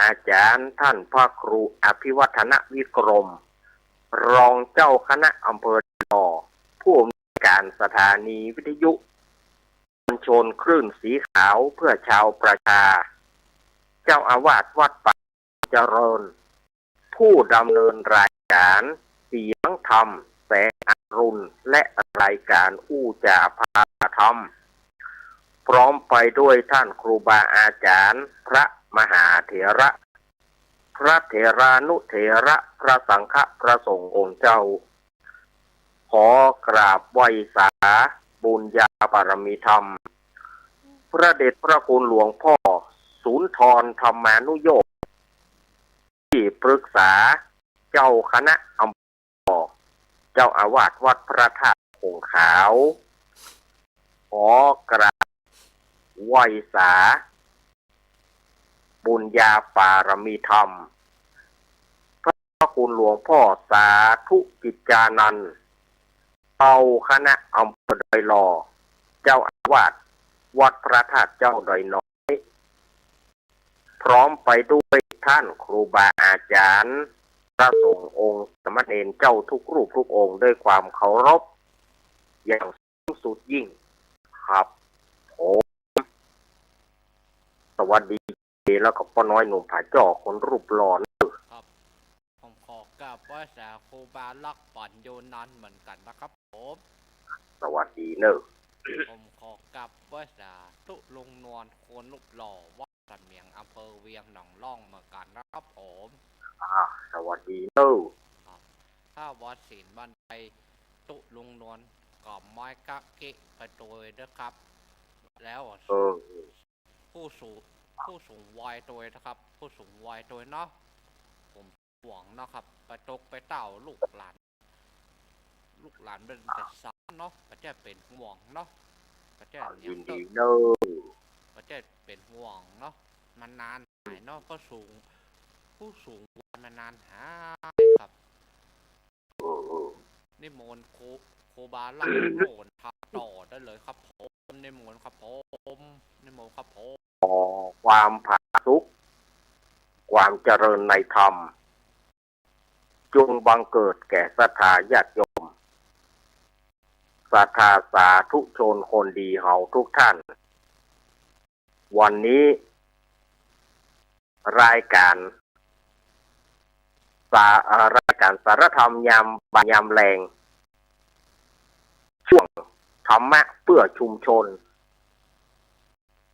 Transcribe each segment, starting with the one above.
อาจารย์ท่านพระครูอภิวัฒนวิกรมรองเจ้าคณะอำเภอผู้อำนวยการสถานีวิทยุมวลชนคลื่นสีขาวเพื่อชาวประชาเจ้าอาวาสวัดป่าเจริญผู้ดำเนินรายการเสียงธรรมแสงอรุณและรายการอู้จาพาธรรมพร้อมไปด้วยท่านครูบาอาจารย์พระมหาเถระพระเถรานุเถระพระสังฆพระสงฆ์องค์เจ้าขอกราบไหว้สาบุญญาบารมีธรรมพระเดชพระคุณหลวงพ่อสุนทรธรรมานุโยคที่ปรึกษาเจ้าคณะอำเภอเจ้าอาวาสวัดพระธาตุคงขาวขอกราบไหว้สาบุญญาบารมีธรรมพระคุณหลวงพ่อสาธุกิจจานันท์เจ้าคณะอำเภอดอยหล่อเจ้าอาวาสวัดพระธาตุเจ้าดอยน้อยพร้อมไปด้วยท่านครูบาอาจารย์พระสงฆ์องค์สมณเณรเจ้าทุกรูปทุกองค์ด้วยความเคารพอย่างสูงสุดยิ่งครับผมสวัสดีแล้วก็ป้าน้อยหนุ่มผาจ่อคนรูปหล่อครับผมขอกราบไหว้สาครูบาลักษ์ปั่นโยนันเหมือนกันนะครับผมสวัสดีเนอะผมขอกราบไหว้สาตุลุงนวลโคนรูปหล่อวัดสันเมียงอำเภอเวียงหนองล่องเหมือนกันนะครับผมสวัสดีเนอะถ้าวัดศีลบันไดตุลุงนวลกอบไม้กะเกะไปโดยนะครับแล้วผู้สูงวัยโดยนะครับผู้สูงวัยโดยเนาะผมหวังนะครับไปตกไปเต่าลูกหลานเป็นแต่สาวเนาะประเทศเป็นห่วงเนาะประเทศยินดีเนอะประเทศเป็นห่วงเนาะมันนานหายเนาะผู้สูงวัยมานานหายครับนิมนต์โคบาลักโหนพาต่อได้เลยครับผมนิมนต์ครับผมนิมนต์ครับผมความผาสุกความเจริญในธรรมจงบังเกิดแก่ศรัทธาญาติโยมศรัทธาสาธุชนคนดีเฮาทุกท่านวันนี้รายการสารธรรมยามแรงช่วงธรรมะเพื่อชุมชน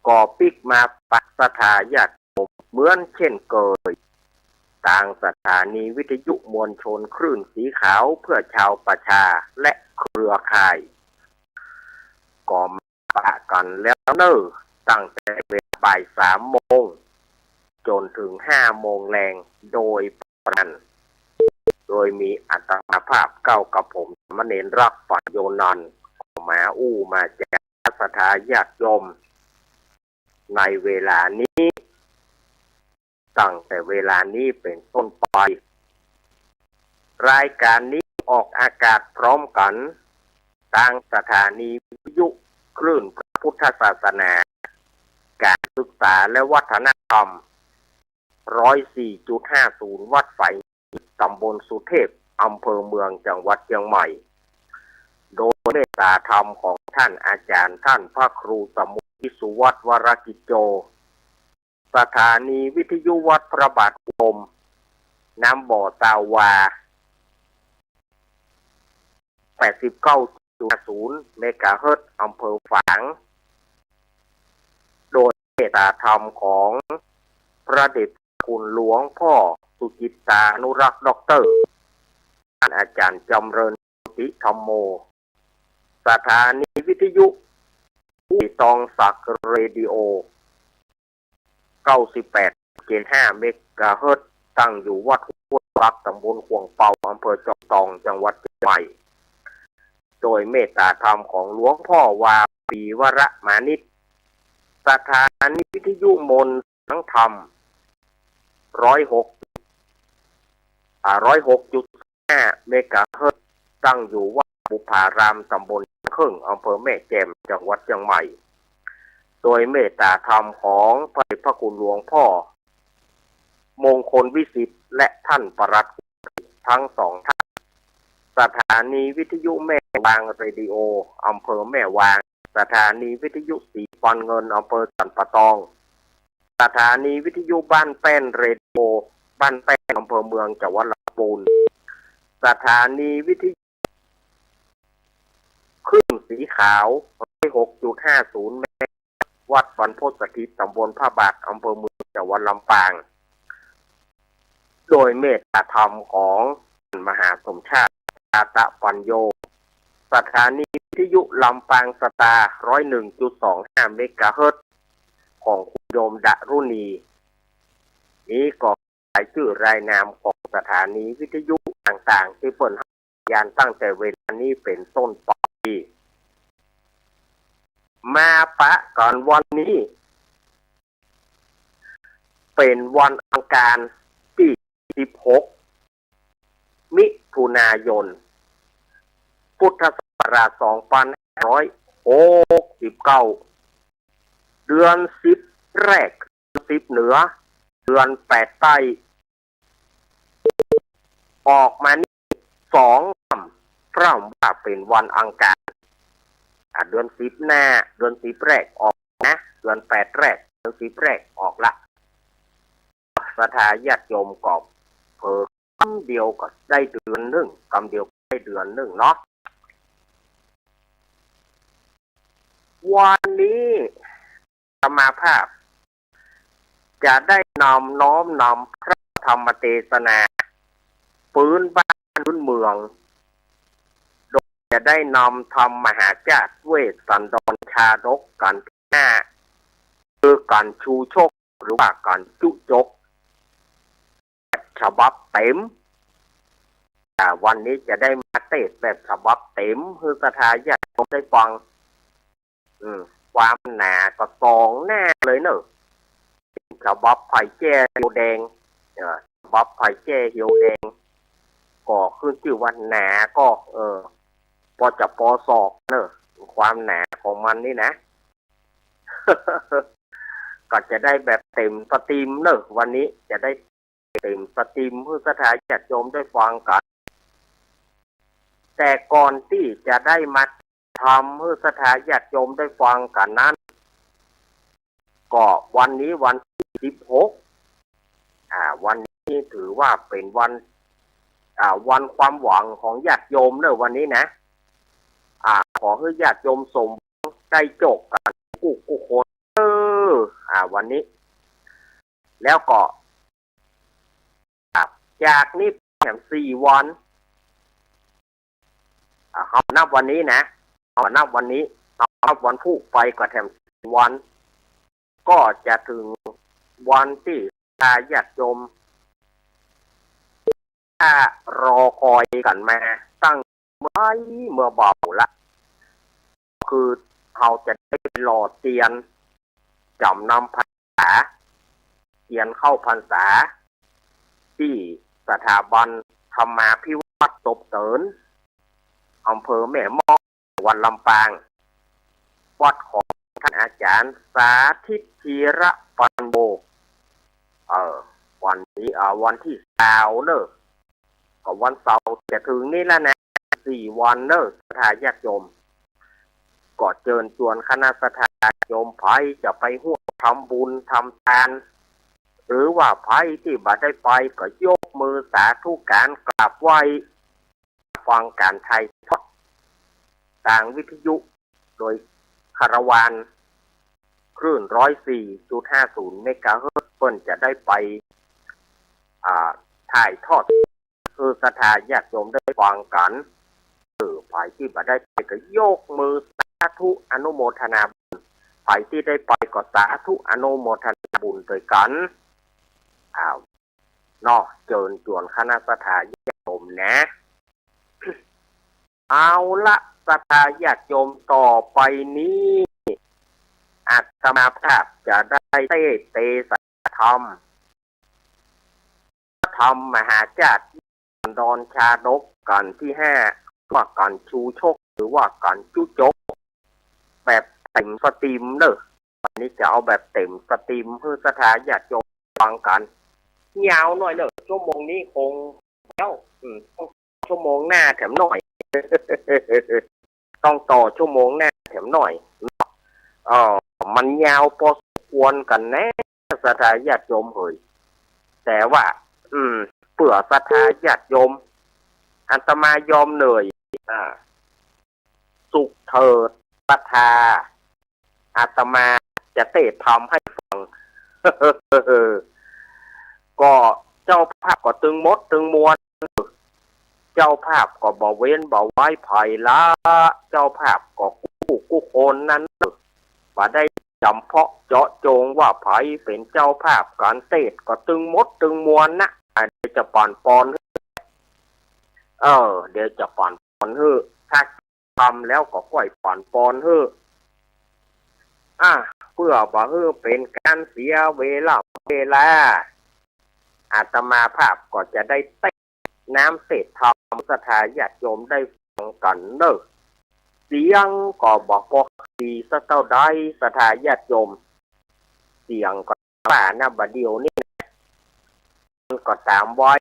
ก่อปิกมาปัสถาญาติโยมเหมือนเช่นเคยต่างสถานีวิทยุมวลชนคลื่นสีขาวเพื่อชาวประชาและเครือข่ายก่อมาปะกันแล้วเนอะตั้งแต่เวลาบ่าย3 โมงจนถึง5 โมงแรงโดยประมาณโดยมีอัตมาภาพเก้ากับผมสมณเณรรักปั่นโยนันท์มามาแจกศรัทธาญาติโยมในเวลานี้ตั้งแต่เวลานี้เป็นต้นไปรายการนี้ออกอากาศพร้อมกันทางสถานีวิทยุคลื่นพระพุทธศาสนาการศึกษาและวัฒนธรรม 104.50 วัดไฝตำบลสุเทพอำเภอเมืองจังหวัดเชียงใหม่โดยเมตตาธรรมของท่านอาจารย์ท่านพระครูสมุทิสุวัฒน์วรกิจโจสถานีวิทยุวัดพระบาทอุดมน้ำบ่อตาวา 89.0 เมกะเฮิรตซ์อำเภอฝางโดยเมตตาธรรมของพระเดชคุณหลวงพ่อสุจิตตานุรักษ์ด็อกเตอร์ท่านอาจารย์จำเริญติธรรมโมสถานีวิทยุผู้ตองศักดิ์เรดิโอ 98.5 เมกะเฮิรตซ์ตั้งอยู่วัดห้วยรักตำบลขวงเปาอำเภอจอมทองจังหวัดเชียงใหม่โดยเมตตาธรรมของหลวงพ่อวาปีวรมานิชสถานีวิทยุมนต์สังธรรม 106.5 เมกะเฮิรตซ์ตั้งอยู่วัดบุพารามตำบลครึ่งอำเภอแม่แจ่มจังหวัดเชียงใหม่โดยเมตตาธรรมของพระเดชพระคุณหลวงพ่อ คลวิสิทธิ์และท่านปลัดทั้งสองท่านสถานีวิทยุแม่วางเรดิโออำเภอแม่วางสถานีวิทยุสีปันเงินอำเภอสันปะตองสถานีวิทยุบ้านแป้นเรดิโอบ้านแป้นอำเภอเมืองจังหวัดลำพูนสถานีวิทยุคลื่นสีขาว 6.50 เมกะวัดบรรพตสถิตตำบลผ้าบากอำเภอเมืองจังหวัดลำปางโดยเมตตาธรรมของมหาสมชาติอาตะปัญโยสถานีวิทยุลำปางสตาร์ 101.25 เมกะเฮิรตซ์ของคุณโยมดารุณีนี้ก็รายชื่อรายนามของสถานีวิทยุต่างๆที่เปิดให้ยานตั้งแต่เวลานี้เป็นต้นไปมาปะก่อนวันนี้เป็นวันอังคารที่16 มิถุนายนพุทธศักราช 2569 เดือน10แรก10เหนือเดือน8ใต้ออกมานี่2ค่ำพร่ำว่าเป็นวันอังคารเดือน10หน้าเดือน10แรกออกนะเดือน8แรกเดือน10แรกออกละศรัทธาญาติโยมก็เพิ่มคำเดียวก็ได้เดือนหนึ่งคำเดียวได้เดือนหนึ่งเนาะวันนี้ธรรมาภาพจะได้น้อมนำพระธรรมเทศนาพื้นบ้านพื้นเมืองโดยจะได้นำธรรมมหาจารย์เวสสันดรชาดกกันที่หน้าคือการชูชกหรือว่าการจุจกฉบับเต็มวันนี้จะได้มาเทศแบบฉบับเต็มคือศรัทธาญาติโยมได้ฟังความหนาก็2 หน้าเลยเนอะฉบับไผ่แจ้เหี่ยวแดงฉบับไผ่แจ้เหี่ยวแดงก็ขึ้นชื่อว่าหนาก็พอจะพอศอกเนอะความหนาของมันนี่นะ ก็จะได้แบบเต็มสตรีมเนอะวันนี้จะได้เต็มสตรีมเพื่อศรัทธาญาติโยมได้ฟังกันแต่ก่อนที่จะได้มาทำเพื่อศรัทธาญาติโยมได้ฟังกันนั้นก็วันนี้วันที่16วันนี้ถือว่าเป็นวันความหวังของญาติโยมเนอะวันนี้นะขอให้ญาติโยมสมได้โจกกันกู้คนวันนี้แล้วก็จากนี้แถม4 วันเขานับวันนี้นะเขานับวันนี้นับวันพุธไปก็แถม4 วันก็จะถึงวันที่ญาติโยมรอคอยกันมาตั้งเมื่อเบาละคือเขาจะได้รอเตียนจำนำพรรษาเตียนเข้าพรรษาที่สถาบันธรรมาภิวัตน์ตบเตินอำเภอแม่เมาะจังหวัดลำปางวัดของท่านอาจารย์สาธิตธีระปันโบวันนี้วันที่20เนอะก็วันเสาร์จะถึงนี่แล้วนะ4 วันเนอะศรัทธาญาติโยมก็เชิญชวนคณะศรัทธาญาติโยมไผจะไปร่วมทำบุญทำทานหรือว่าไผที่บ่ได้ไปก็ยกมือสาธุการกราบไหว้ฟังการไทยทอดทางวิทยุโดยคารวานคลื่น 104.50 เมกะเฮิรตซ์เพิ่นจะได้ไปถ่ายทอดคือศรัทธาญาติโยมได้ฟังกันฝ่ายที่บ่ได้ไปก็ยกมือสาธุอนุโมทนาบุญฝ่ายที่ได้ไปก็สาธุอนุโมทนาบุญด้วยกันเชิญชวนคณะศรัทธาญาติโยมนะเอาละศรัทธาญาติโยมต่อไปนี้อาตมาภาพจะได้เทศธรรมมหาจารย์ดอนชาดกกันที่5ว่าการชูชกหรือว่าการจุจกแบบเต็มสตรีมเนอะวันนี้จะเอาแบบเต็มสตรีมเพื่อศรัทธาญาติโยมฟังกัน ยาวหน่อยเนอะชั่วโมงนี้คงแล้วต้องชั่วโมงหน้าแถมหน่อย ต้องต่อชั่วโมงหน้าแถมหน่อยเออมันยาวพอสมควรกันแน่ศรัทธาญาติโยมเอ่ยแต่ว่าเผื่อศรัทธาญาติโยมอาตมายอมเหนื่อยสุขเถิดศรัทธาอาตมาจะเทศทำให้ฟัง ก็เจ้าภาพก็ตึงมดตึงมวลเจ้าภาพก็บ่เว้นบ่ไว้ไผ่ละเจ้าภาพก็กู้คนนั้นว่าได้จำเพาะเจาะจงว่าไผ่เป็นเจ้าภาพการเทศก็ตึงมดตึงมวลนะเดี๋ยวจะป่อนปอนเดี๋ยวจะป่อนปอนถ้าทำแล้วก็ก่อยป่อนปอนเพื่อบ่เป็นการเสียเวลาอาตมาภาพก็จะได้เต้นน้ำเศษธรรมศรัทธาญาติโยมได้ฟังกันเนอะเสียงก็บอกปกติสักเท่าใดศรัทธาญาติโยมเสียงก็ป่านะบัดเดียวนี่มันก็ตามไว้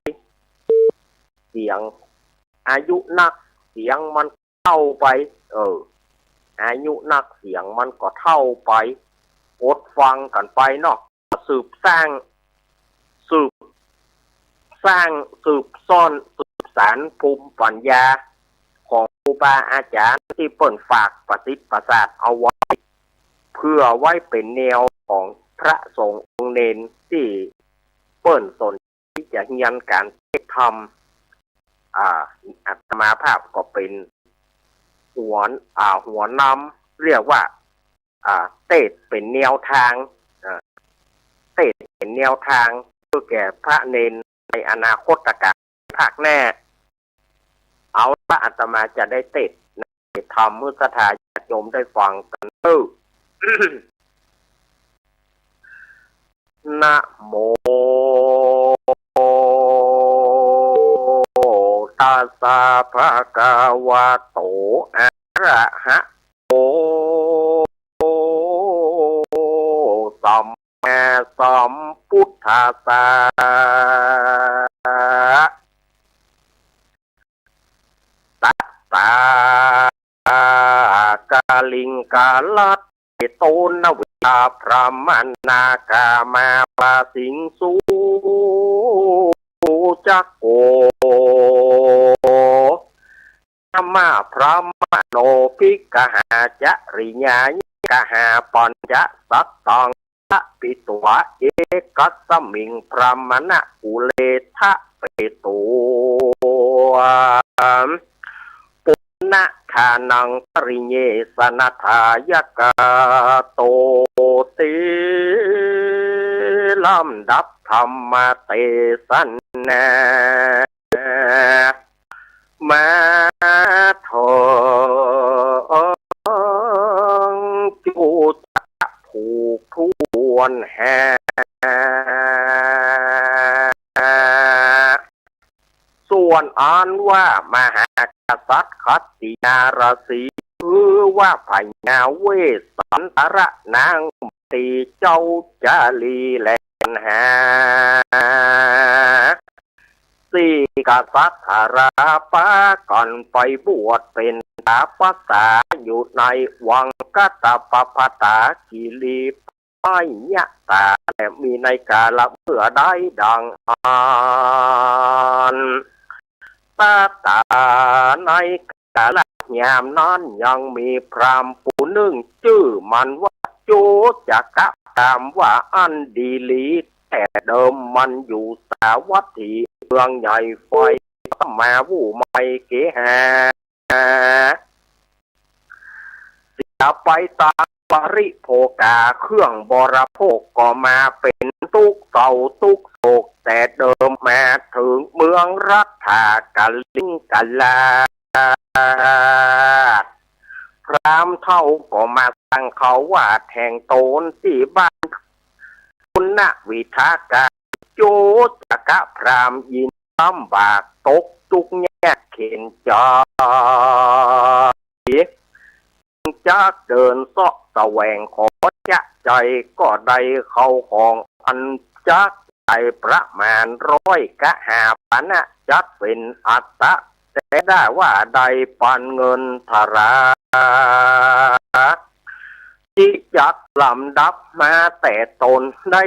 เสียงอายุนักเสียงมันเท่าไปอายุนักเสียงมันก็เท่าไปอดฟังกันไปเนาะสืบสร้างสืบซ่อนสืบสารภูมิปัญญาของครูบาอาจารย์ที่เปิ่นฝากประสิทธิ์ประสาทเอาไว้เพื่อไว้เป็นแนวของพระสงฆ์องค์เนนที่เปิ่นสนที่จะเรียนการทำอาตมาภาพก็เป็นหัวนำเรียกว่าเทศเป็นแนวทางเทศเป็นแนวทางเพื่อแก่พระเนนในอนาคตการภาคหน้าเอาพระอาตมาจะได้เทศธรรมมุสธาญาติโยมได้ฟังกันนะโมตัสสะภะคะวะโตอะระหะโตสัมมาสัมพุทธัสสะตัสสะกาลิงกาลัตโตนวิชาพระมนากามาปะสิงสูจักโกธรรมะพระมโนภิกหาจริญาญิกหาปัญจสัตตังปิตัวเอกัสสมิงพระมณกุเลทะเปตุปุณณทานังปริเยสนัทายกาโตติลำดับธรรมเตสันนามาทองจุตะผูกทวนแห่ส่วนอันว่ามหากษัตริย์คัตติยารสีคือว่าพญาเวสสันตระนางตีเจ้าจาลีแลนหาสี่กษัตริย์ราปาก่อนไปบวชเป็นตาภาษาอยู่ในวังกัตปปตากิลีปายยะตาและมีในกาลเมื่อได้ดังอ่านตาในกาลยามนั้นยังมีพรามผู้หนึ่งชื่อมันว่าโจจักะตามว่าอันดีลีแต่เดิมมันอยู่สาวัตถีเมืองใหญ่ไฟมาวู่ไม่เกหาจะไปตามปริโภคาเครื่องบริโภคก็มาเป็นทุกเศร้าทุกโศกแต่เดิมมาถึงเมืองรัฐากาลิงกาลาพรามเท่าก็มาสั่งเขาว่าแทงโตนที่บ้านคุณวิทากาโจจักะพรามยินลำบากตกทุกแง่เข็นจอจะเดินเสาะแสวงขอจะใจก็ได้เข้าของอันจัก ไปประมาณ100 กะ 5 พันจัดเป็นอัตะแต่ได้ว่าใดปันเงินทาราที่จักลำดับมาแต่ตนได้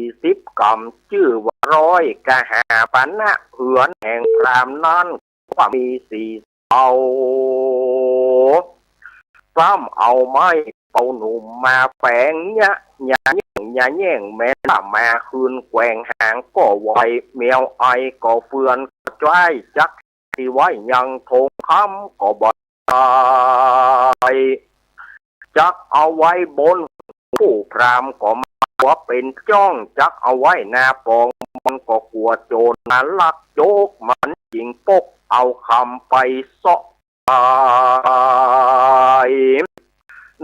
40 กำชื่อว่า100 กะ 5 พันเหือนแห่งพรามนั้นว่ามีเอาซ้ำเอาไม้เป่าหนุ่มมาแฝงแย่งแม่มาคืนแกว่งหางก็ไวเมียวไอก็เฟือนก็จ้ายจักที่ไว้ยังทงคำก็บ่ได้จักเอาไว้บนผู้พรามก็มาว่าเป็นจ้องจักเอาไว้หน้าปองมันก็กลัวโจรมาลักโจกมันยิงปกเอาคำไปเสาะ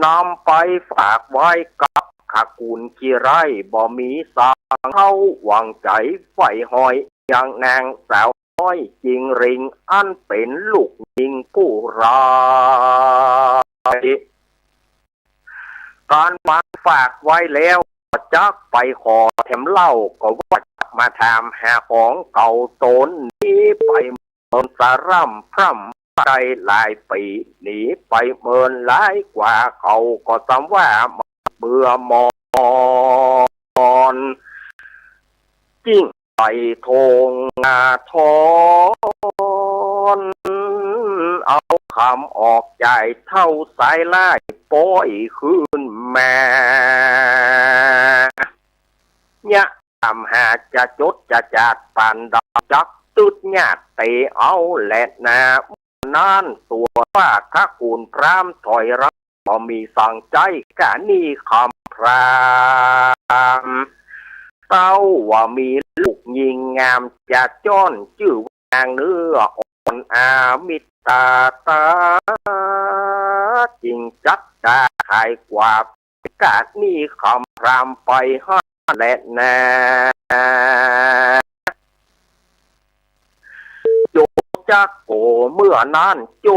นำไปฝากไว้กับขกุลขี้ไรบ่มีสางเท่าหวังใจไฟหอยอย่างนางสาวน้อยจริงริงอันเป็นลูกยิงผู้ร้ายการวางฝากไว้แล้วจักไปขอแถมเล่าก็ว่ามาถามหาของเก่าตนนี้ไปเมินสาร่ำพร่ำใจหลายปีหนีไปเมินหลายกว่าเขาก็จำว่าเบื่อมอนจิ้งไปทงนาทอนเอาคำออกใจเท่าสายไล่ป้อยคืนมาเนี่ยทำหาจะจดจะจัดปานดอกจักตุดญาติเตเอาแหละนานั่นตัวว่าข้ากูลพรามถอยรับบ่มีสั่งใจกะนี่คำพรามเต้าว่ามีลูกยิงงามจะจ้อนชื่อวางเนื้ออ่อนอามิตาตาจริงจัดตาขายกว่ากะนี่คำพรามไปห้าและนาโจจักโกเมื่อนั้นโจ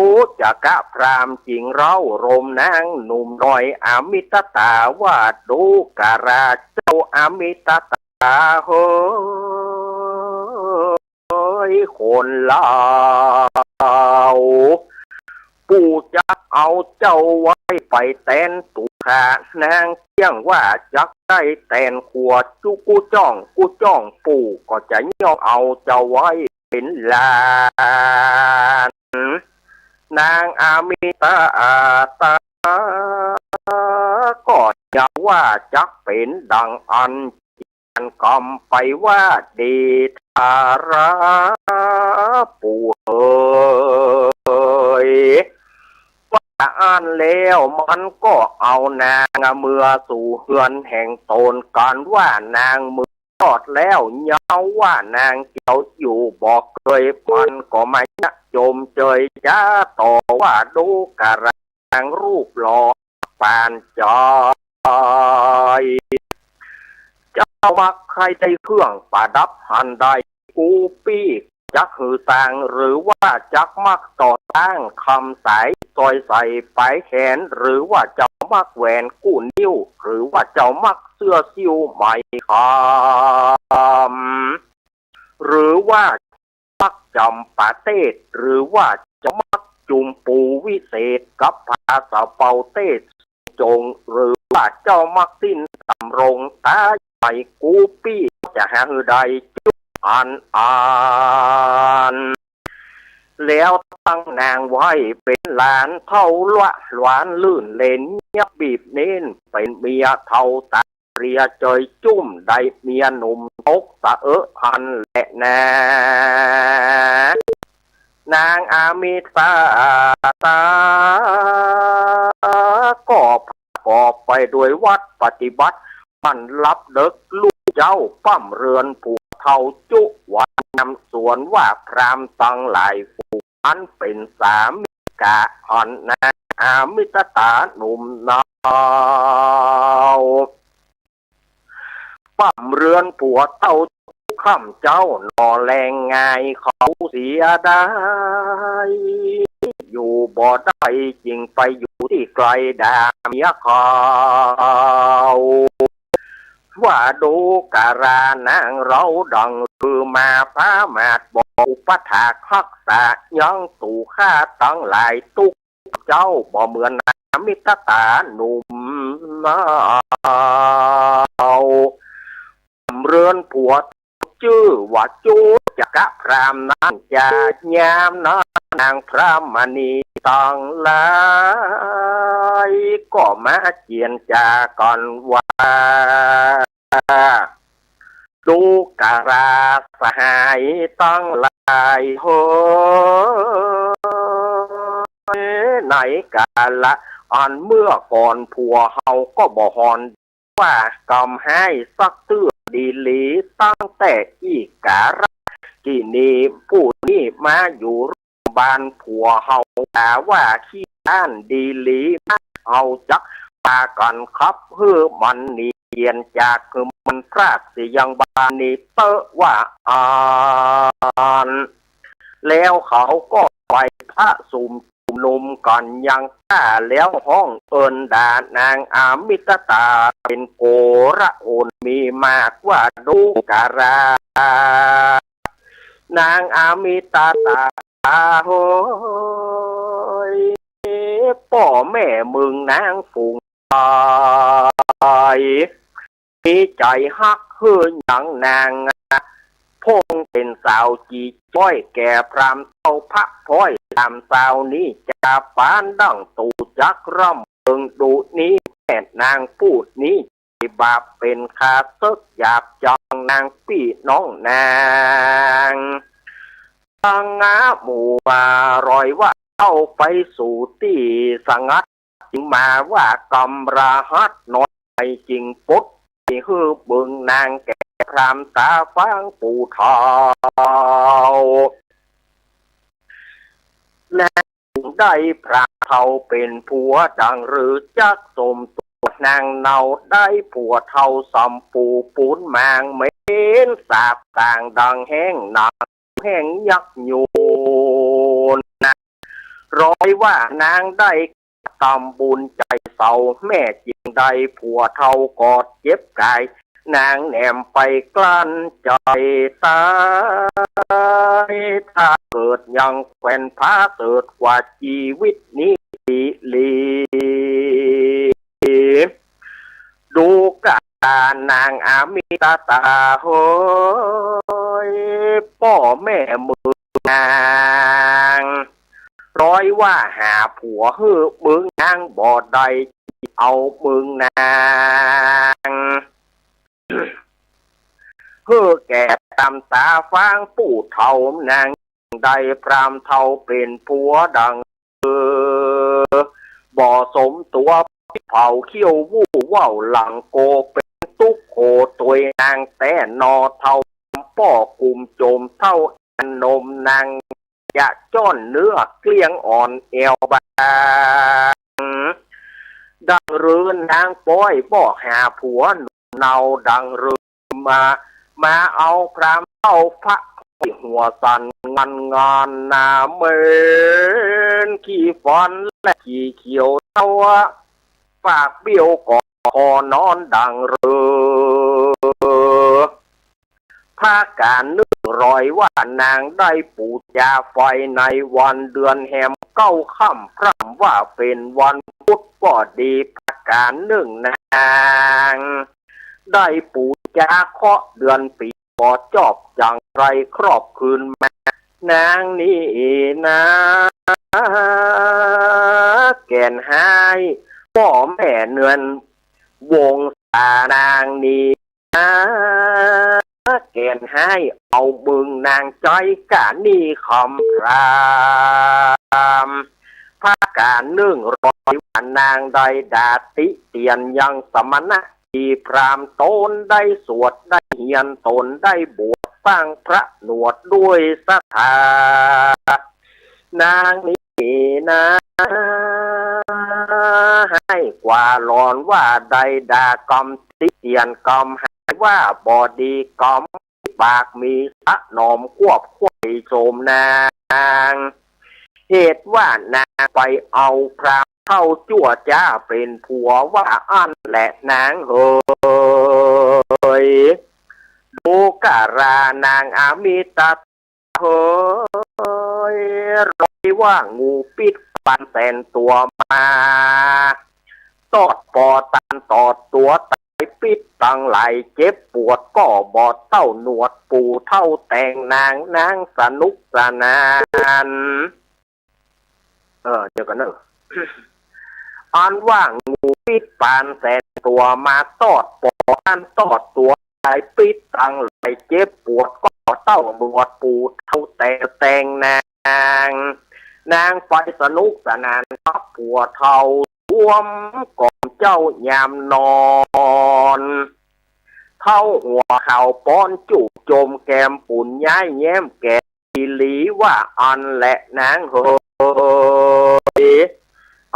จักะพรามจริงเรารมนางหนุ่มน้อยอามิตตาว่าดูการาเจ้าอามิตตาเฮ้ยคนลาวปู่จักเอาเจ้าไว้ไปแตนตุขานางเที่ยงว่าจักได้แตนขวดจุกูจ้องปู่ก็จะย่องเอาเจ้าไว้เป็นลานนางอามิตาตาก็จะว่าจักเป็นดังอันกำไปว่าดีทาราปู่เอ๋ยว่าอ่านแล้วมันก็เอานางเมื่อสู่เฮือนแห่งตนกันว่านางมือทอดแล้วเยาว่านางเจ้าอยู่บอกเคยมันก็ไม่จมเจยจ้าต่อว่าดูกะรางรูปหล่อปานจอยเจ้ามักใครใจเครื่องประดับหันใดกูปี้จักหือสางหรือว่าจักมักต่อตั้งคำสายซอยใส่ปลายแขนหรือว่าเจ้ามักแหวนกู้นิ้วหรือว่าเจ้ามักเสื้อซิวใหม่คำหรือว่ามักจำปาเทศหรือว่าเจ้ามักจุมปูวิเศษกับภาษาเป่าเทศจงหรือว่าเจ้ามักสิ้นตำรงตาใหญ่กูปี้จะหาหือใดจุอ่านแล้วตั้งนางไว้เป็นหลานเท่าละหวานลื่นเล่นเงียบบีบเน้นเป็นเมียเท่าตาเรียเจยจุ่มได้เมียหนุ่มตกสะพันและนางอามิตาตาก็ประกอบไปด้วยวัดปฏิบัติมันรับเด็กลูกเจ้าปั้มเรือนผัวเท่าจุวันนำสวนว่าพรามตั้งหลายฝูงอันเป็นสามีกะอ่อนนางอามิตตาหนุ่มน้าวปั้มเรือนผัวเท่าข้ามเจ้าหนอแรงไงเขาเสียได้อยู่บ่ได้จริงไปอยู่ที่ไกลด่าเมียเขา ว่าดูการานางเราดังคือมาพามาดบอกปะถากฮักษายังตู่ข้าตั้งหลายตุกเจ้าบ่เหมือนนามิตรตาหนุ่มเอาเรือนผัวชื่อว่าจูจักรพรามนั้นจะยามนางพระมณีตั้งหลายก็มาเจียนจาก่อนว่าดูการาสหายตั้งหลายเฮ้ยไหนกาละอันเมื่อก่อนผัวเฮาก็บ่ฮอนว่ากำให้สักเตื้อดีหลีตั้งแต่อีการะที่นี่ผู้นี้มาอยู่บ้านผัวเฮาแต่ว่าขี้ด้านดีหลีเอาจักปากันครับเฮือมันเนียนจากคือมันพรากสิยังบานนี้เตอะว่าอ่านแล้วเขาก็ไปพระสุมนุมก่อนยังข้าแล้วห้องเอินด่านางอามิตตาเป็นโกระโอนมีมากว่าดูการานางอามิตตาโหยพ่อแม่มึงนางฝูงตายมีใจฮักเฮือหยังนางพงเป็นสาวจีจ้อยแก่พรามเท่าพระพ้อยตามสาวนี้จะปานดังตูจักร่ำเบิงดูนี้แม่นางพูดนี้บาปเป็นคาซึกหยาบจองนางพี่น้องนางตั้งงาหมู่มารอยว่าเข้าไปสู่ที่สงัดจึงมาว่ากำราฮัดน้อยจริงปุ๊บที่ฮือเบิงนางแก่พรามตาฟังปู่เฒ่าและได้พระเขาเป็นผัวดังหรือจักสมตัวนางเนาได้ผัวเท่าสมปูปูนมางเหม็นสาบต่างดังแห้งหนักแห้งยักโยนร้อยว่านางได้ตำบุญใจเศร้าแม่จริงได้ผัวเท่ากอดเจ็บกายนางแหนมไปกลั้นใจตายถ้าเกิดยังแควนพาเกิดกว่าชีวิตนี้ลีดูการนางอามิตาตาเฮ้ยพ่อแม่มือนางร้อยว่าหาผัวฮือมึงนางบ่ได้เอามึงนางเฮือแก่ตามตาฟังปู่เฒ่านางได้พรามเฒ่าเป็นผัวดังบ่สมตัวเผาเขี้ยววู่ว่าวหลังโกเป็นตุกโคตัวนางแต่นอเท่าป้อกุมโจมเท่าอนมนางจะจ้อนเนื้อเกลี้ยงอ่อนเอวบางดังเรือนางป้อยบ่หาผัวเนาดังเรือมาเอาพรามเท่าพระหัวสันงานนาเมนขี้ฟันและขี้เขียวเท่าปากเบี้ยวก่อนอนดังเรือภาการนึกรอยว่านางได้ปูจาไฟในวันเดือนแหมเก้าค่ำพร่ำว่าเป็นวันพุธก็ดีภาการหนึ่งนางได้ปูจาเคาะเดือนปีปอจอบจังไรครอบคืนแม่นางนี่นะแก่นหายพ่อแม่เนือนวงตานางนี้นะแก่นให้เอาบึงนางจ้อยกะนี่คำพรามภาการนึ่งรอยวันนางได้ดาติเตียนยังสมณะที่พรามตนได้สวดได้เฮียนตนได้บวชสร้างพระหนวดด้วยศรัทธานางนี้นะให้กว่าหลอนว่าใดดากรรมติเตียนกรรมหายว่าบอดีกรรมปากมีสะนอมควบคุยโสมนางเหตุว่านางไปเอาพระเข้าจั่วจ้าเป็นผัวว่าอันและนางเฮอ ยดูการานางอามิตาเฮ้ยรอยว่างูปิดปันแตนตัวมาตอดปอตันตอดตัวตายปิดตังไหลเจ็บปวดก็บอดเต้าหนวดปูเท่าแต่งนางนางสนุกสนานเดี๋ยวกันเนอะอันว่างูปิดปานแสนตัวมาตอดปอตันตอดตัวตายปิดตังไหลเจ็บปวดก็เต้าหนวดปูเท่าแต่งนางไปสนุกสนานกับผัวเท่าร่วมก่อมเจ้ายามนอนเท่าหัวเข่าป้อนจุกโจมแกมปุ่นย้ายแย้มแก่หลีว่าอันและนางเฮย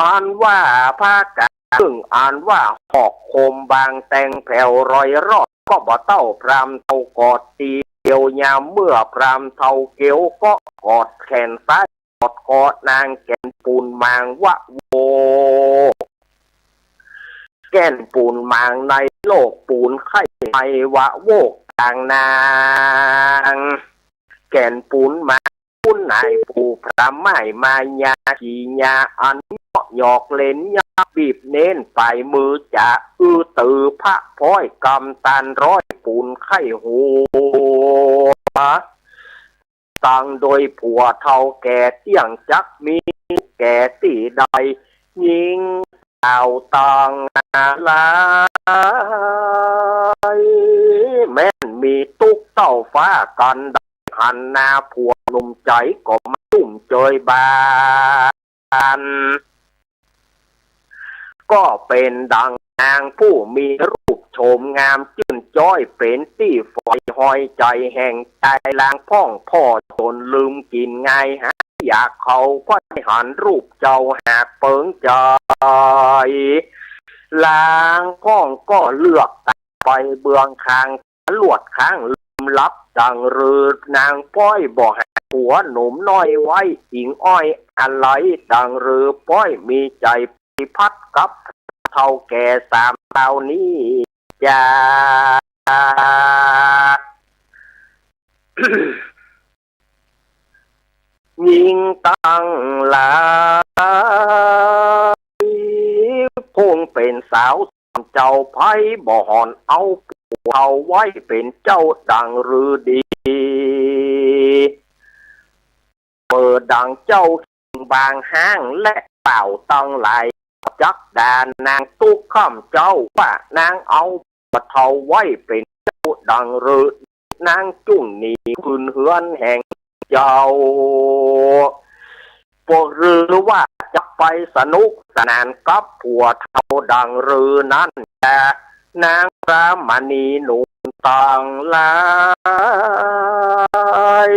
อันว่าผ้ากาซึ่งอันว่าหอกคมบางแตงแผ่วรอยรอดก็บ่เต้าพรำเท่ากอดตีเกี่ยวยามเมื่อพรำเท่าเกี่ยวก็กอดแขนซ้ายกอดคอนางแก่นปูนมางวะโวแก่นปูนมางในโลกปูนไข่ไอวะโวกต่างนางแก่นปูนมาปูนนายปูพระไม้มายาขี่ยาอันหยอกเล่นยาบีบเน้นไปมือจะตือพระพ้อยกำตันร้อยปูนไข่หัวตั้งโดยผัวเท่าแก่เที่ยงจักมีแก่ตีใดยิงเอาตังลายแม่นมีตุกเต้าฟ้ากันได้หันหน้าผัวหนุ่มใจก็มาตุ่มเจยบานก็เป็นดังนางผู้มีรูปโฉมงามจื่นจ้อยเป็นที่ฝอยหอยใจแห่งใจลางพ่องพ่อจนลืมกินไงฮะอยากเขาก็หันรูปเจ้าหากเปิงใจลางพ่องก็เลือกตัดไปเบืองคางลวดข้างลืมลับดังเรือนางป้อยบอกหัวหนุ่มน้อยไว้หิงอ้อยอะไรดังเรือป้อยมีใจพัดกับเท่าแก่สามเท่านี้จ้า ยิงตั้งหลายพงเป็นสาวเจ้าไพ่บ่หอนเอาเอาไว้เป็นเจ้าดังหรือดีเปิดดังเจ้าบางห้างและเป่าตั้งหลายจักดานนางตุกข้ามเจ้าว่านางเอาบัดเทาไว้เป็นเจ้าดังหรือนางจุ่งหนีคืนเฮือนแห่งเจ้าพวกหรือว่าจะไปสนุกสนานกับผัวเท่าดังหรือนั้นแต่นางพระมณีหนุ่มต่างลาย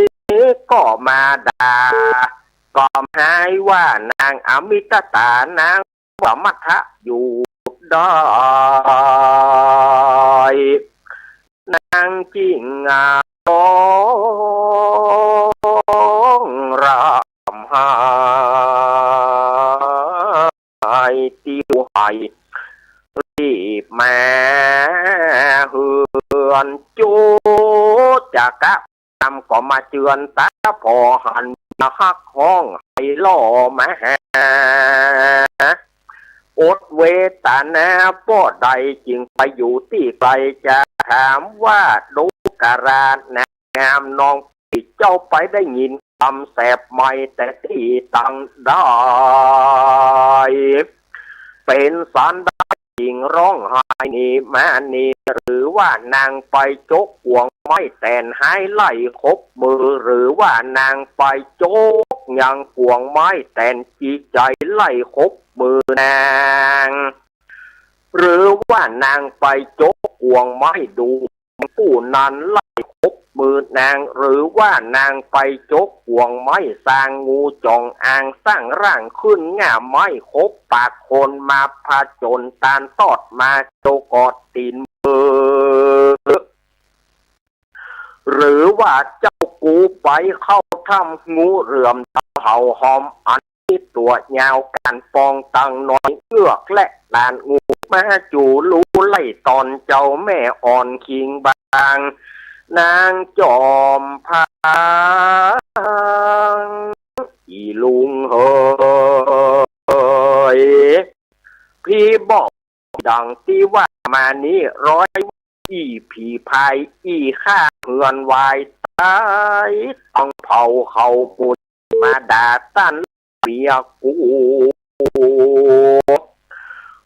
ก็มาด่าก็หายว่านางอมิตตานางว่ามัทะอยู่ได้นางจริงร้องรำไห้ติวไห้รีบมาเฮือนจูจากกะนำก็มาเจือนตาพอหันฮักห้องให้ล่อมาหาอดเวทนาป้อใดจึงไปอยู่ที่ไกลจะถามว่าดูการานางามน้องปิดเจ้าไปได้ยินคำแสบไม่แต่ที่ตั้งได้เป็นสารได้ยิงร้องไห้นี่แม่นี่หรือว่านางไปจกห่วงไม่แต่นหายไล่คบมือหรือว่านางไปจกยังห่วงไม้แต่นจีใจไล่คบมือนางหรือว่านางไปจกห่วงไม้ดูผู้นั้นไล่คบมือนางหรือว่านางไปจกห่วงไม้สร้างงูจองอ่างสร้างร่างขึ้นง่าไม้คบปากคนมาพาจนตานตอดมาโจกอดตีนมือหรือว่าเจ้ากูไปเข้าถ้ำงูเหลื่อมเห่าหอมอันที่ตัวยาวการปองตังน้อยเงือกและลานงู มาจูรู้ไล่ตอนเจ้าแม่อ่อนคิงบางนางจอมพางอีลุงเฮยพี่บอกดังที่ว่ามานี้ร้อยอีผีพายอีข้าเฮือนวายตายต้องเผาเขาปุดมาด่าตั้นเมียกู